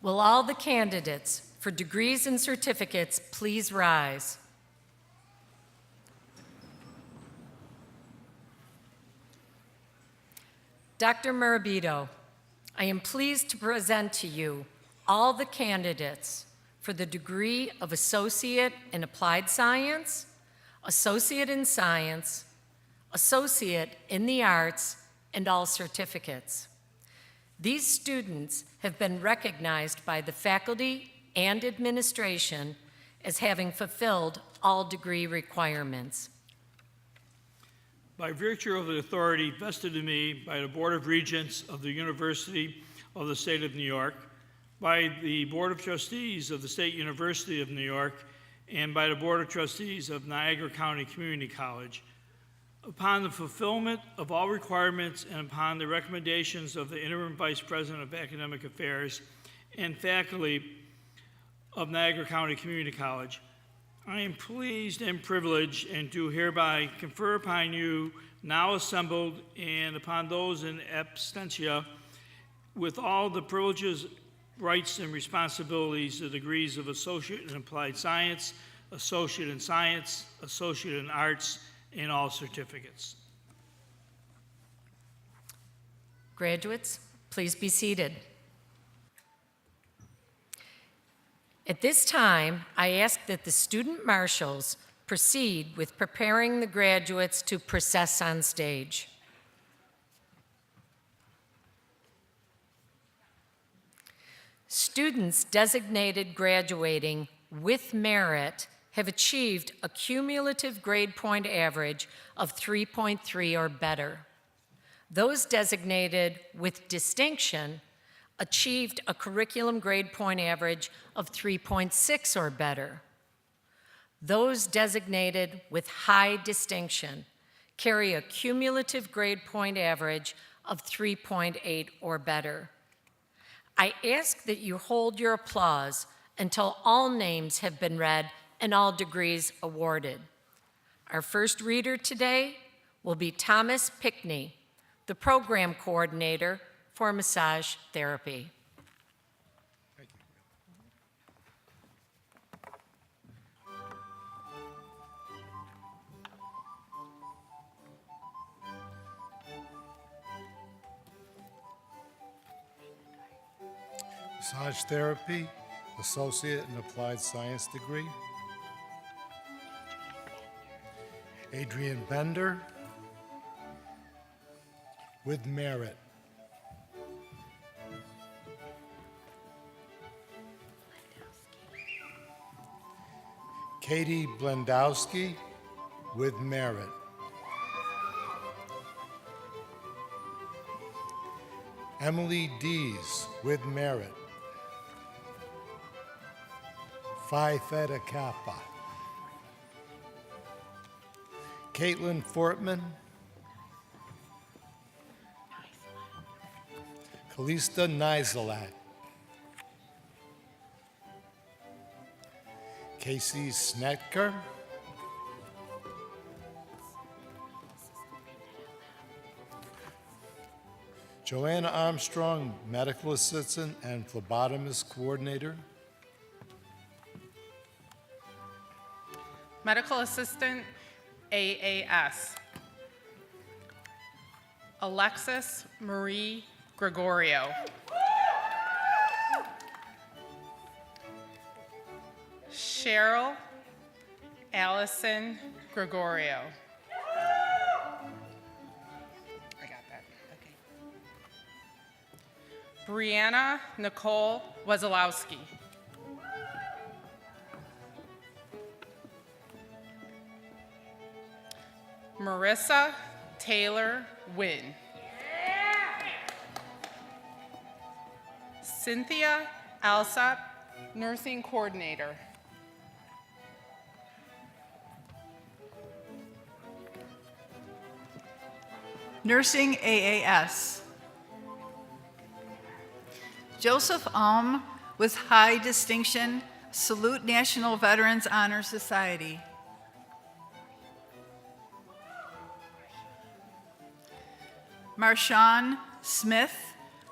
[SPEAKER 11] Will all the candidates for degrees and certificates please rise? Dr. Morabito, I am pleased to present to you all the candidates for the degree of Associate in Applied Science, Associate in Science, Associate in the Arts, and all certificates. These students have been recognized by the faculty and administration as having fulfilled all degree requirements.
[SPEAKER 7] By virtue of the authority vested in me by the Board of Regents of the University of the State of New York, by the Board of Trustees of the State University of New York, and by the Board of Trustees of Niagara County Community College, upon the fulfillment of all requirements and upon the recommendations of the Interim Vice President of Academic Affairs and faculty of Niagara County Community College, I am pleased and privileged and do hereby confer upon you now assembled and upon those in absentia with all the privileges, rights, and responsibilities the degrees of Associate in Applied Science, Associate in Science, Associate in Arts, and all certificates.
[SPEAKER 11] Graduates, please be seated. At this time, I ask that the student marshals proceed with preparing the graduates to process on stage. Students designated graduating with merit have achieved a cumulative grade point average of 3.3 or better. Those designated with distinction achieved a curriculum grade point average of 3.6 or better. Those designated with high distinction carry a cumulative grade point average of 3.8 or better. I ask that you hold your applause until all names have been read and all degrees awarded. Our first reader today will be Thomas Pickney, the program coordinator for massage therapy.
[SPEAKER 12] Massage therapy, Associate in Applied Science degree. Adrian Bender, with merit. Katie Blendowski, with merit. Emily Dees, with merit. Phi Theta Kappa. Caitlin Fortman. Kalista Nizelak. Casey Snetker. Joanna Armstrong, medical assistant and phlebotomist coordinator.
[SPEAKER 13] Medical assistant, AAS. Alexis Marie Gregorio. Cheryl Allison Gregorio. I got that. Okay. Brianna Nicole Wazalowski. Marissa Taylor Wynn. Cynthia Alsop, Nursing Coordinator.
[SPEAKER 14] Nursing AAS. Joseph with high distinction, Salute National Veterans Honor Society. Marshawn Smith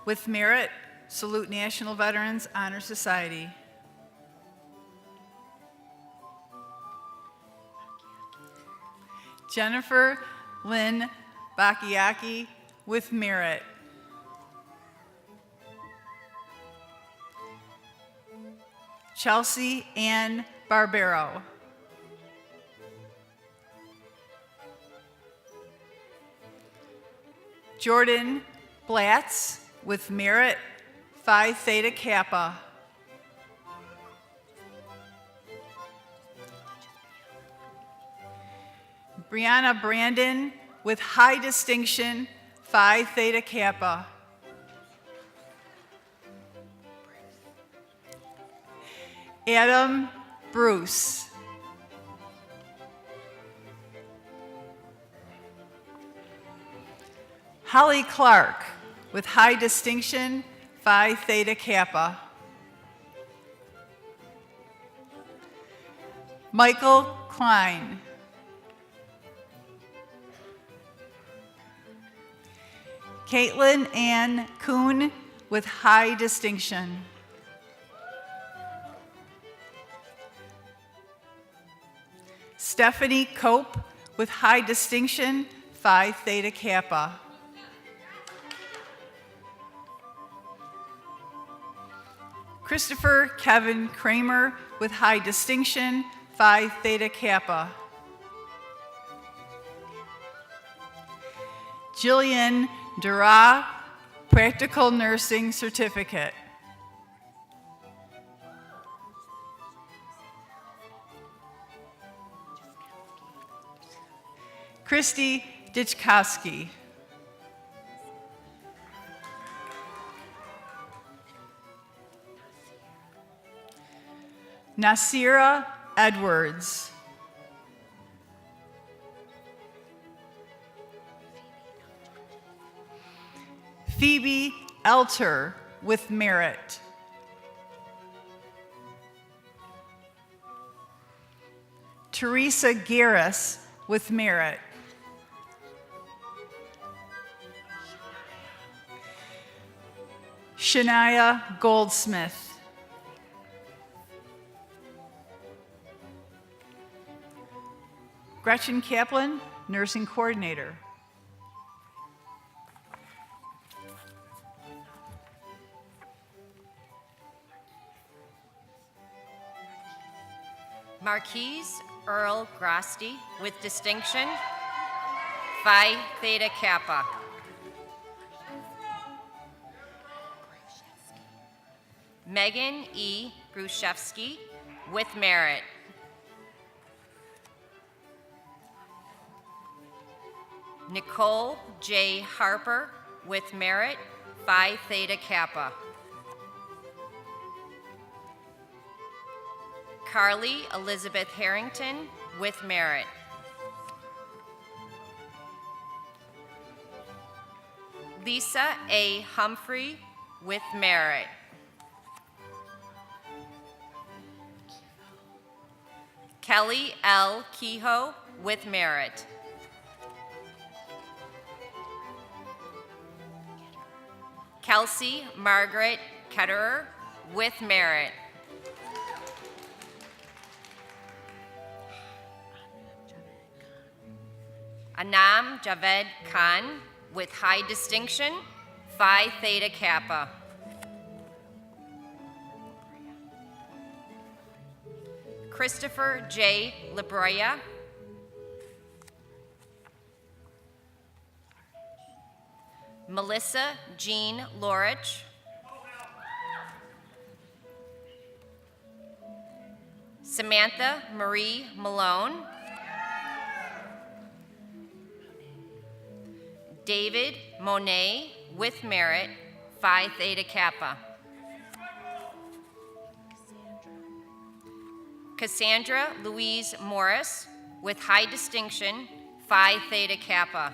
[SPEAKER 14] with merit, Salute National Veterans Honor Society. Jennifer Lynn Bakayaki with merit. Chelsea Ann Barbero. Jordan Blatz with merit, Phi Theta Kappa. Brianna Brandon with high distinction, Phi Theta Kappa. Adam Bruce. Holly Clark with high distinction, Phi Theta Kappa. Michael Klein. Caitlin Ann Kuhn with high distinction. Stephanie Cope with high distinction, Phi Theta Kappa. Christopher Kevin Kramer with high distinction, Phi Theta Kappa. Jillian Dura, Practical Nursing Certificate. Christy Ditchkowski. Nasira Edwards. Phoebe Elter with merit. Teresa Garris with merit. Shania Goldsmith. Gretchen Kaplan, Nursing Coordinator.
[SPEAKER 15] Marquise Earl Grosty with distinction, Phi Theta Kappa. Megan E. Gruszewski with merit. Nicole J. Harper with merit, Phi Theta Kappa. Carly Elizabeth Harrington with merit. Lisa A. Humphrey with merit. Kelly L. Kehoe with merit. Kelsey Margaret Ketterer with merit. Anam Javed Khan with high distinction, Phi Theta Kappa. Christopher J. Labroya. Melissa Jean Lorich. Samantha Marie Malone, David Monet with merit, Phi Theta Kappa. Cassandra Louise Morris with high distinction, Phi Theta Kappa.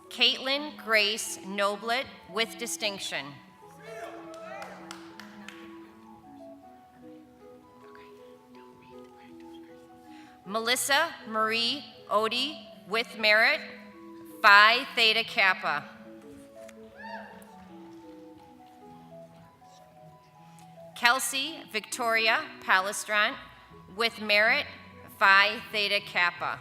[SPEAKER 15] Caitlin Grace Noblet with distinction. Melissa Marie Odie with merit, Phi Theta Kappa. Kelsey Victoria Palestrant with merit, Phi Theta Kappa.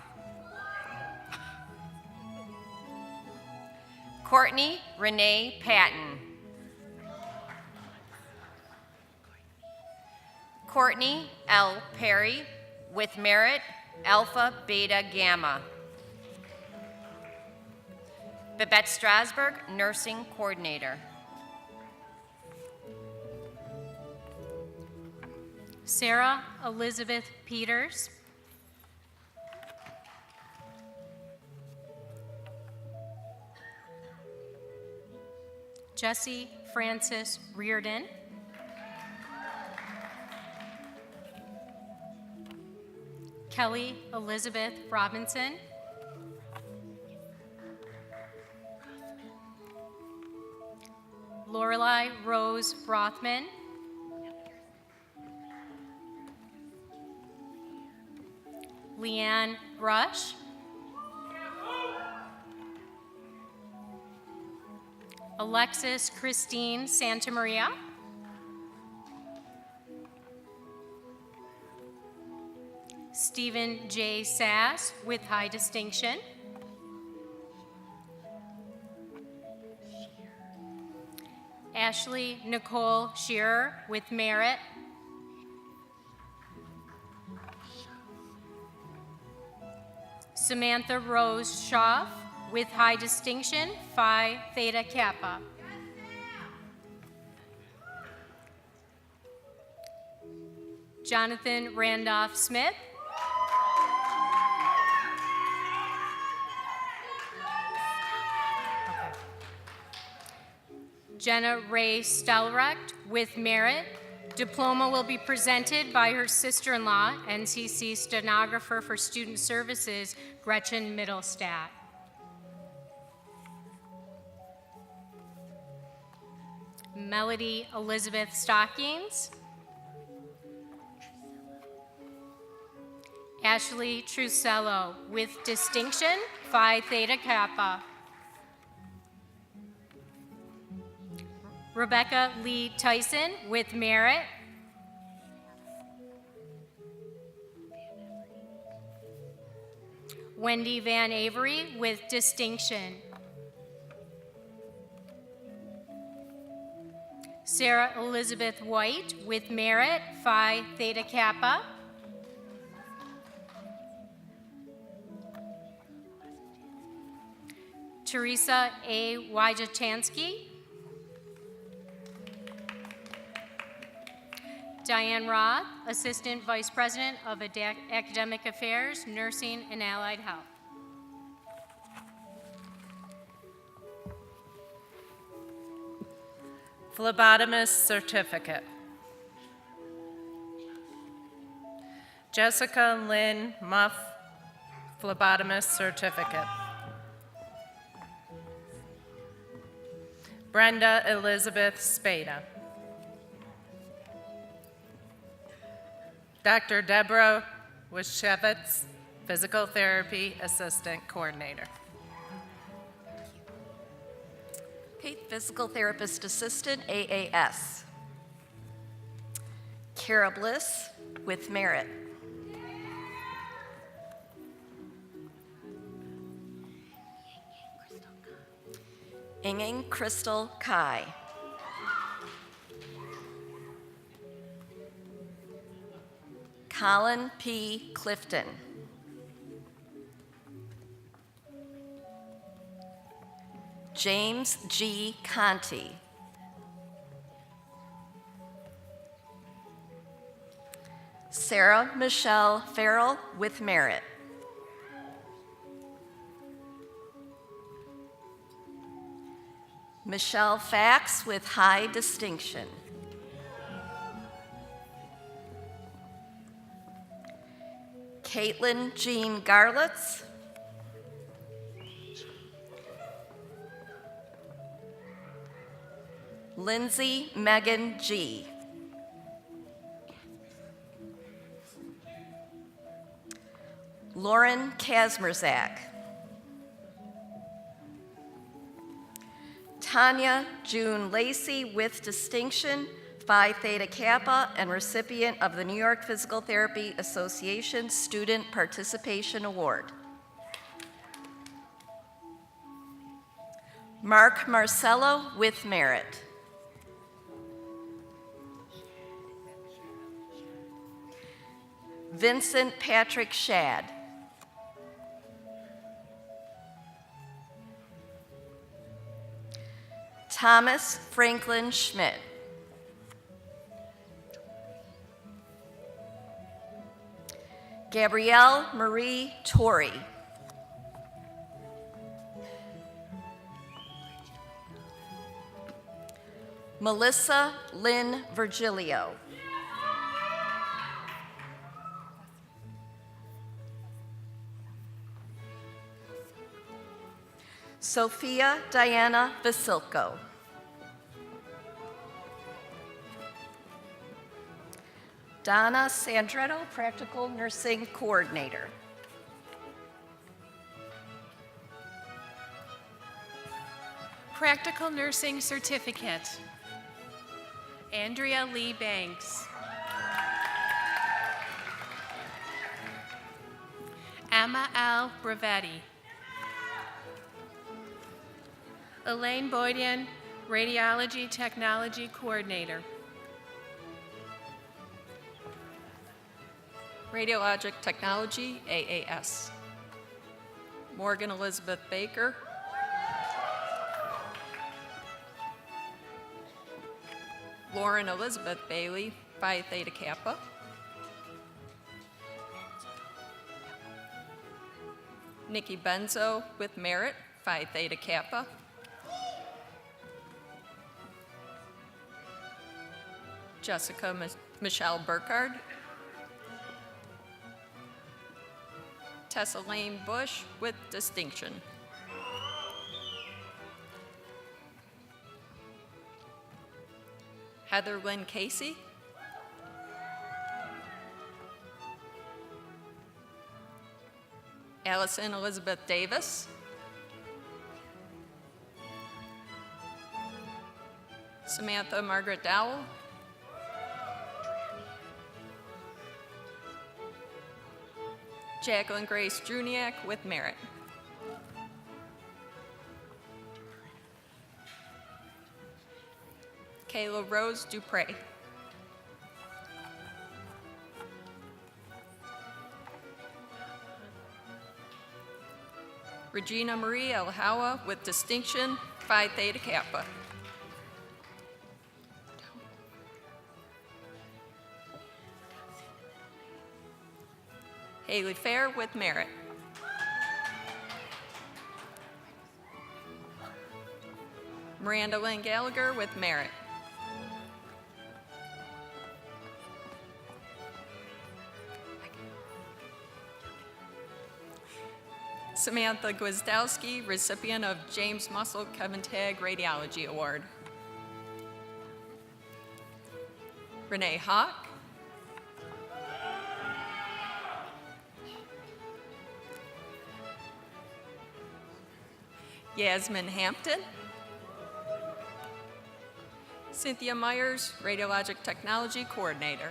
[SPEAKER 15] Courtney Renee Patton. Courtney L. Perry with merit, Alpha Beta Gamma. Babette Strasberg, Nursing Coordinator.
[SPEAKER 16] Sarah Elizabeth Peters. Jesse Francis Reardon. Kelly Elizabeth Robinson. Lorelei Rose Rothman. Leanne Rush. Alexis Christine Santamaria. Stephen J. Sass with high distinction. Ashley Nicole Shearer with merit. Samantha Rose Schaff with high distinction, Phi Theta Kappa. Jonathan Randolph Smith. Jenna Ray Stelrecht with merit. Diploma will be presented by her sister-in-law, NCC stenographer for student services, Gretchen Middlestat. Melody Elizabeth Stockings. Ashley Trusello with distinction, Phi Theta Kappa. Rebecca Lee Tyson with merit. Wendy Van Avery with distinction. Sarah Elizabeth White with merit, Phi Theta Kappa. Teresa A. Wojciechowski. Diane Roth, Assistant Vice President of Academic Affairs, Nursing and Allied Health.
[SPEAKER 17] Phlebotomist certificate. Jessica Lynn Muff, phlebotomist certificate. Brenda Elizabeth Spada. Dr. Deborah Wischewitz, Physical Therapy Assistant Coordinator.
[SPEAKER 18] Okay, Physical Therapist Assistant, AAS. Kara Bliss with merit. Inging Crystal Kai. Colin P. Clifton. James G. Conti. Sarah Michelle Farrell with merit. Michelle Fax with high distinction. Caitlin Jean Garlitz. Lindsay Megan G. Lauren Kazmerzak. Tanya June Lacey with distinction, Phi Theta Kappa, and recipient of the New York Physical Therapy Association Student Participation Award. Mark Marcello with merit. Vincent Patrick Shad. Thomas Franklin Schmidt. Gabrielle Marie Torrey. Melissa Lynn Virgilio. Sophia Diana Vasilko. Donna Sandretto, Practical Nursing Coordinator.
[SPEAKER 10] Practical Nursing Certificate. Andrea Lee Banks. Emma L. Bravetti. Elaine Boydian, Radiology Technology Coordinator.
[SPEAKER 19] Radiologic Technology, AAS. Morgan Elizabeth Baker. Lauren Elizabeth Bailey, Phi Theta Kappa. Nikki Benzo with merit, Phi Theta Kappa. Jessica Michelle Burkhardt. Tessa Lane Bush with distinction. Heather Lynn Casey. Allison Elizabeth Davis. Samantha Margaret Dowell. Jacqueline Grace Druniak with merit. Kayla Rose Dupre. Regina Marie Elhawa with distinction, Phi Theta Kappa. Haley Fair with merit. Miranda Lynn Gallagher with merit. Samantha Gwizdowski, recipient of James Muscle Kevin-Tag Radiology Award. Renee Hawk. Yasmin Hampton. Cynthia Myers, Radiologic Technology Coordinator.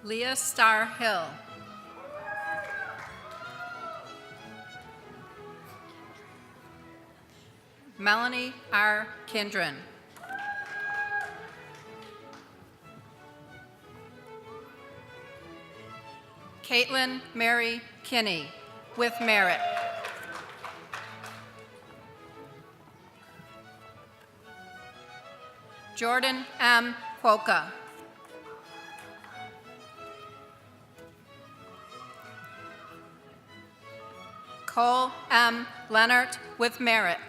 [SPEAKER 14] Leah Starr Hill. Melanie R. Kindren. Caitlin Mary Kinney with merit.
[SPEAKER 20] Jordan M. Quokka. Cole M. Leonard with merit.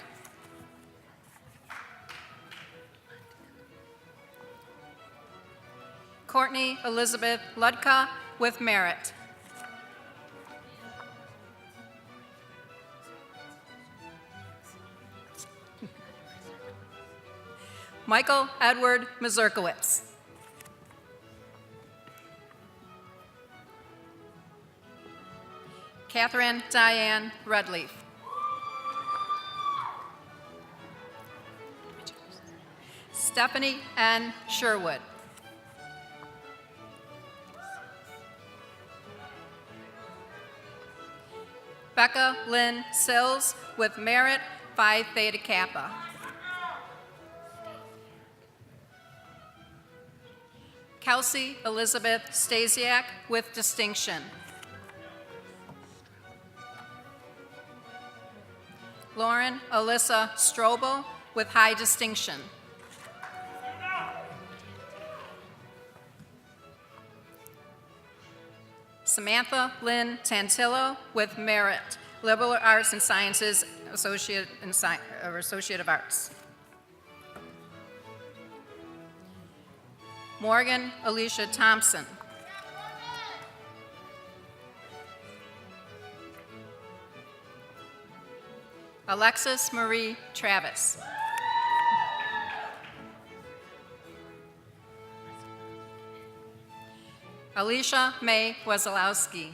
[SPEAKER 20] Courtney Elizabeth Ludka with merit. Michael Edward Mazurkowitz. Catherine Diane Redleaf. Stephanie N. Sherwood. Becca Lynn Sills with merit, Phi Theta Kappa. Kelsey Elizabeth Stasiak with distinction. Lauren Alyssa Strobel with high distinction. Samantha Lynn Tantillo with merit, Liberal Arts and Sciences, Associate of Arts. Morgan Alicia Thompson. Alexis Marie Travis. Alicia May Wazalowski.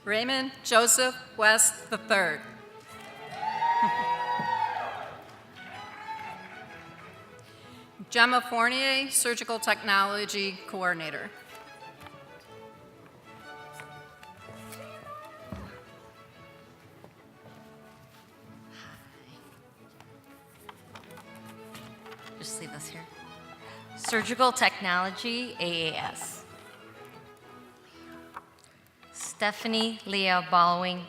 [SPEAKER 20] Raymond Joseph West III. Gemma Fournier, Surgical Technology Coordinator.
[SPEAKER 21] Just leave this here. Surgical Technology, AAS. Stephanie Leah Ballowing.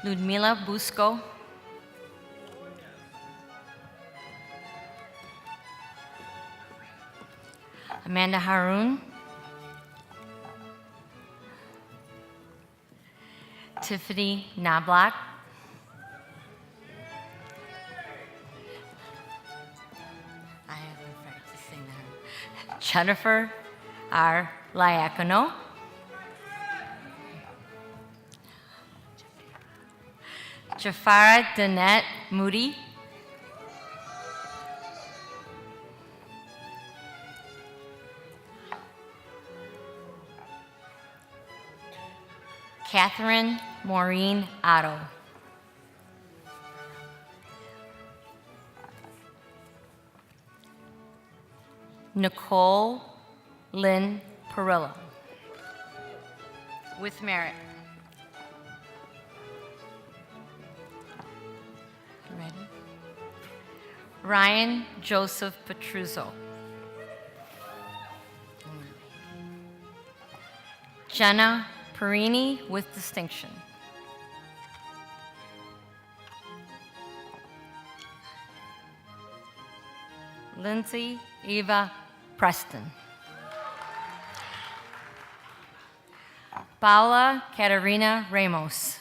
[SPEAKER 21] Ludmila Busco. Amanda Haroun. Tiffany Knobloch. I have been practicing there. Jennifer R. Liacono. Jafara Danette Moody. Catherine Maureen Otto. Nicole Lynn Perillo. With merit. Ready? Ryan Joseph Petruzzo. Jenna Perini with distinction. Lindsay Eva Preston. Paula Katerina Ramos.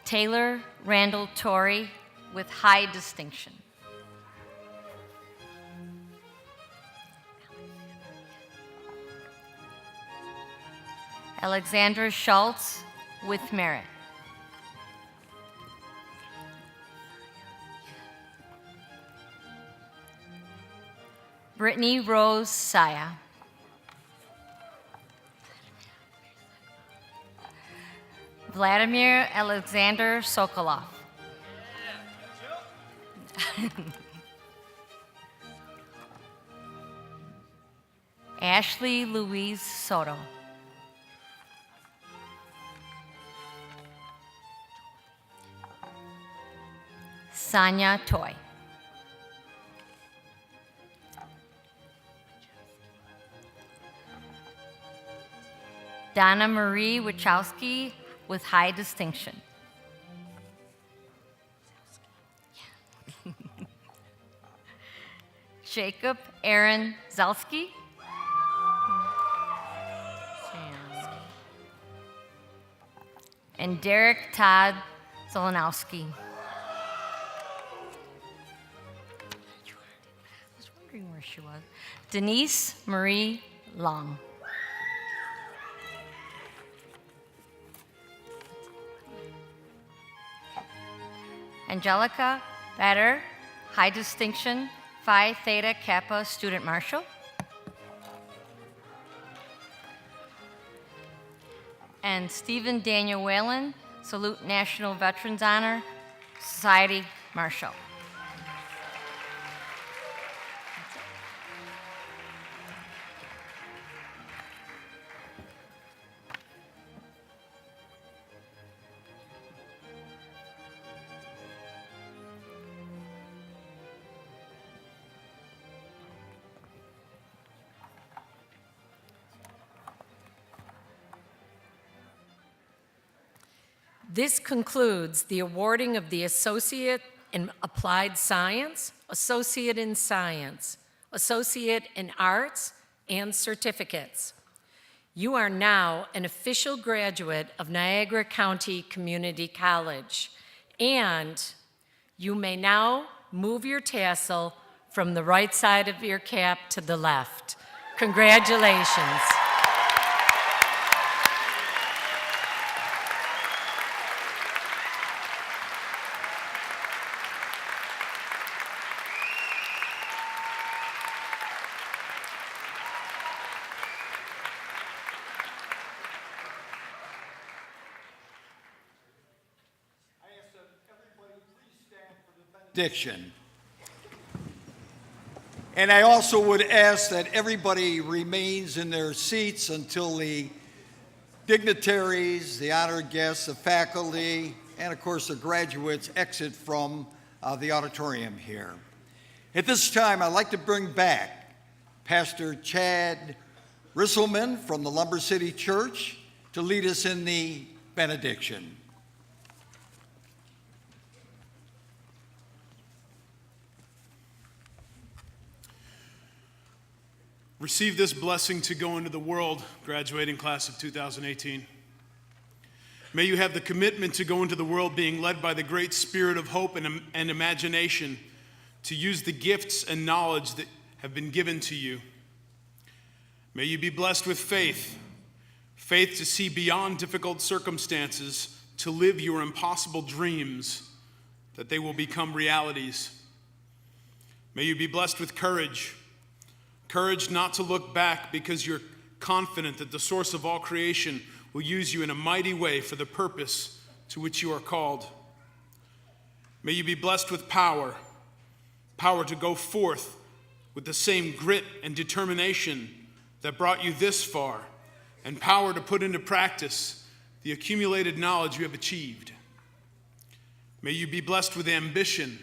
[SPEAKER 21] Taylor Randall Torrey with high distinction. Alexandra Schultz with merit. Brittany Rose Saya. Vladimir Alexander Sokolov. Ashley Louise Soto. Sonia Toy. Donna Marie Wachowski with high distinction. Jacob Aaron Zalski. And Derek Todd Zolanowski. I was wondering where she was. Denise Marie Long. Angelica Bader, high distinction, Phi Theta Kappa student marshal. And Stephen Daniel Whalen, Salute National Veterans Honor, Society Marshal. This concludes the awarding of the Associate in Applied Science, Associate in Science, Associate in Arts, and certificates. You are now an official graduate of Niagara County Community College, and you may now move your tassel from the right side of your cap to the left. Congratulations.
[SPEAKER 6] Benediction. And I also would ask that everybody remains in their seats until the dignitaries, the honored guests, the faculty, and of course the graduates exit from the auditorium here. At this time, I'd like to bring back Pastor Chad Risselman from the Lumber City Church to lead us in the benediction.
[SPEAKER 4] Receive this blessing to go into the world, graduating class of 2018. May you have the commitment to go into the world being led by the great spirit of hope and imagination to use the gifts and knowledge that have been given to you. May you be blessed with faith, faith to see beyond difficult circumstances, to live your impossible dreams, that they will become realities. May you be blessed with courage, courage not to look back because you're confident that the source of all creation will use you in a mighty way for the purpose to which you are called. May you be blessed with power, power to go forth with the same grit and determination that brought you this far, and power to put into practice the accumulated knowledge you have achieved. May you be blessed with ambition,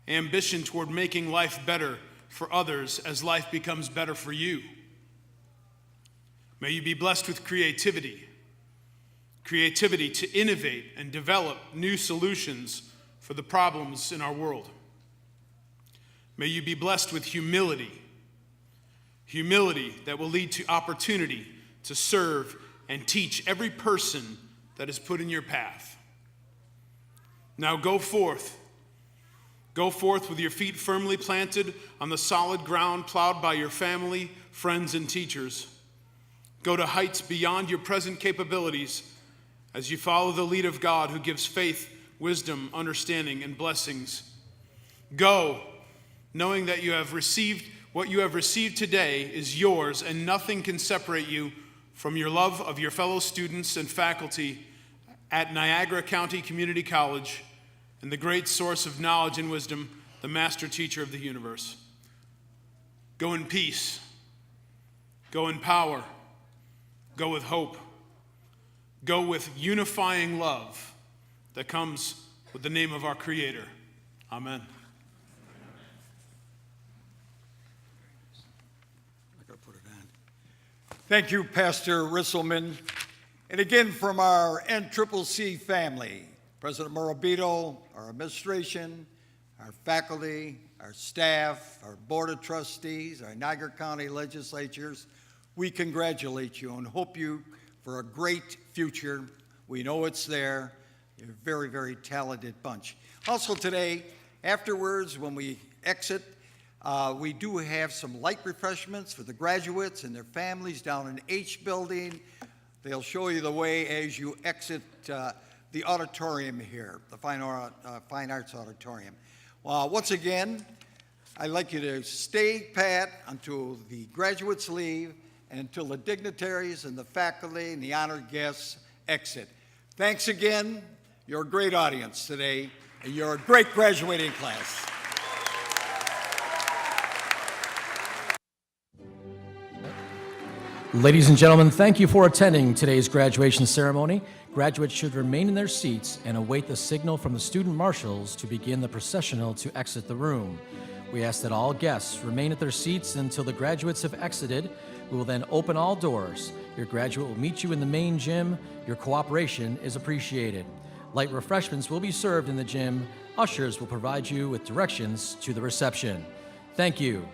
[SPEAKER 4] ambition toward making life better for others as life becomes better for you. May you be blessed with creativity, creativity to innovate and develop new solutions for the problems in our world. May you be blessed with humility, humility that will lead to opportunity to serve and teach every person that is put in your path. Now go forth. Go forth with your feet firmly planted on the solid ground plowed by your family, friends, and teachers. Go to heights beyond your present capabilities as you follow the lead of God who gives faith, wisdom, understanding, and blessings. Go, knowing that you have received what you have received today is yours, and nothing can separate you from your love of your fellow students and faculty at Niagara County Community College, and the great source of knowledge and wisdom, the master teacher of the universe. Go in peace. Go in power. Go with hope. Go with unifying love that comes with the name of our Creator. Amen.
[SPEAKER 6] Thank you, Pastor Risselman. And again, from our NCCC family, President Morabito, our administration, our faculty, our staff, our Board of Trustees, our Niagara County legislatures, we congratulate you and hope you for a great future. We know it's there. You're a very, very talented bunch. Also today, afterwards, when we exit, we do have some light refreshments for the graduates and their families down in H building. They'll show you the way as you exit the auditorium here, the Fine Arts Auditorium. Once again, I'd like you to stay pat until the graduates leave and until the dignitaries and the faculty and the honored guests exit. Thanks again. You're a great audience today, and you're a great graduating class.
[SPEAKER 1] Ladies and gentlemen, thank you for attending today's graduation ceremony. Graduates should remain in their seats and await the signal from the student marshals to begin the processional to exit the room. We ask that all guests remain at their seats until the graduates have exited. We will then open all doors. Your graduate will meet you in the main gym. Your cooperation is appreciated. Light refreshments will be served in the gym. Ushers will provide you with directions to the reception. Thank you.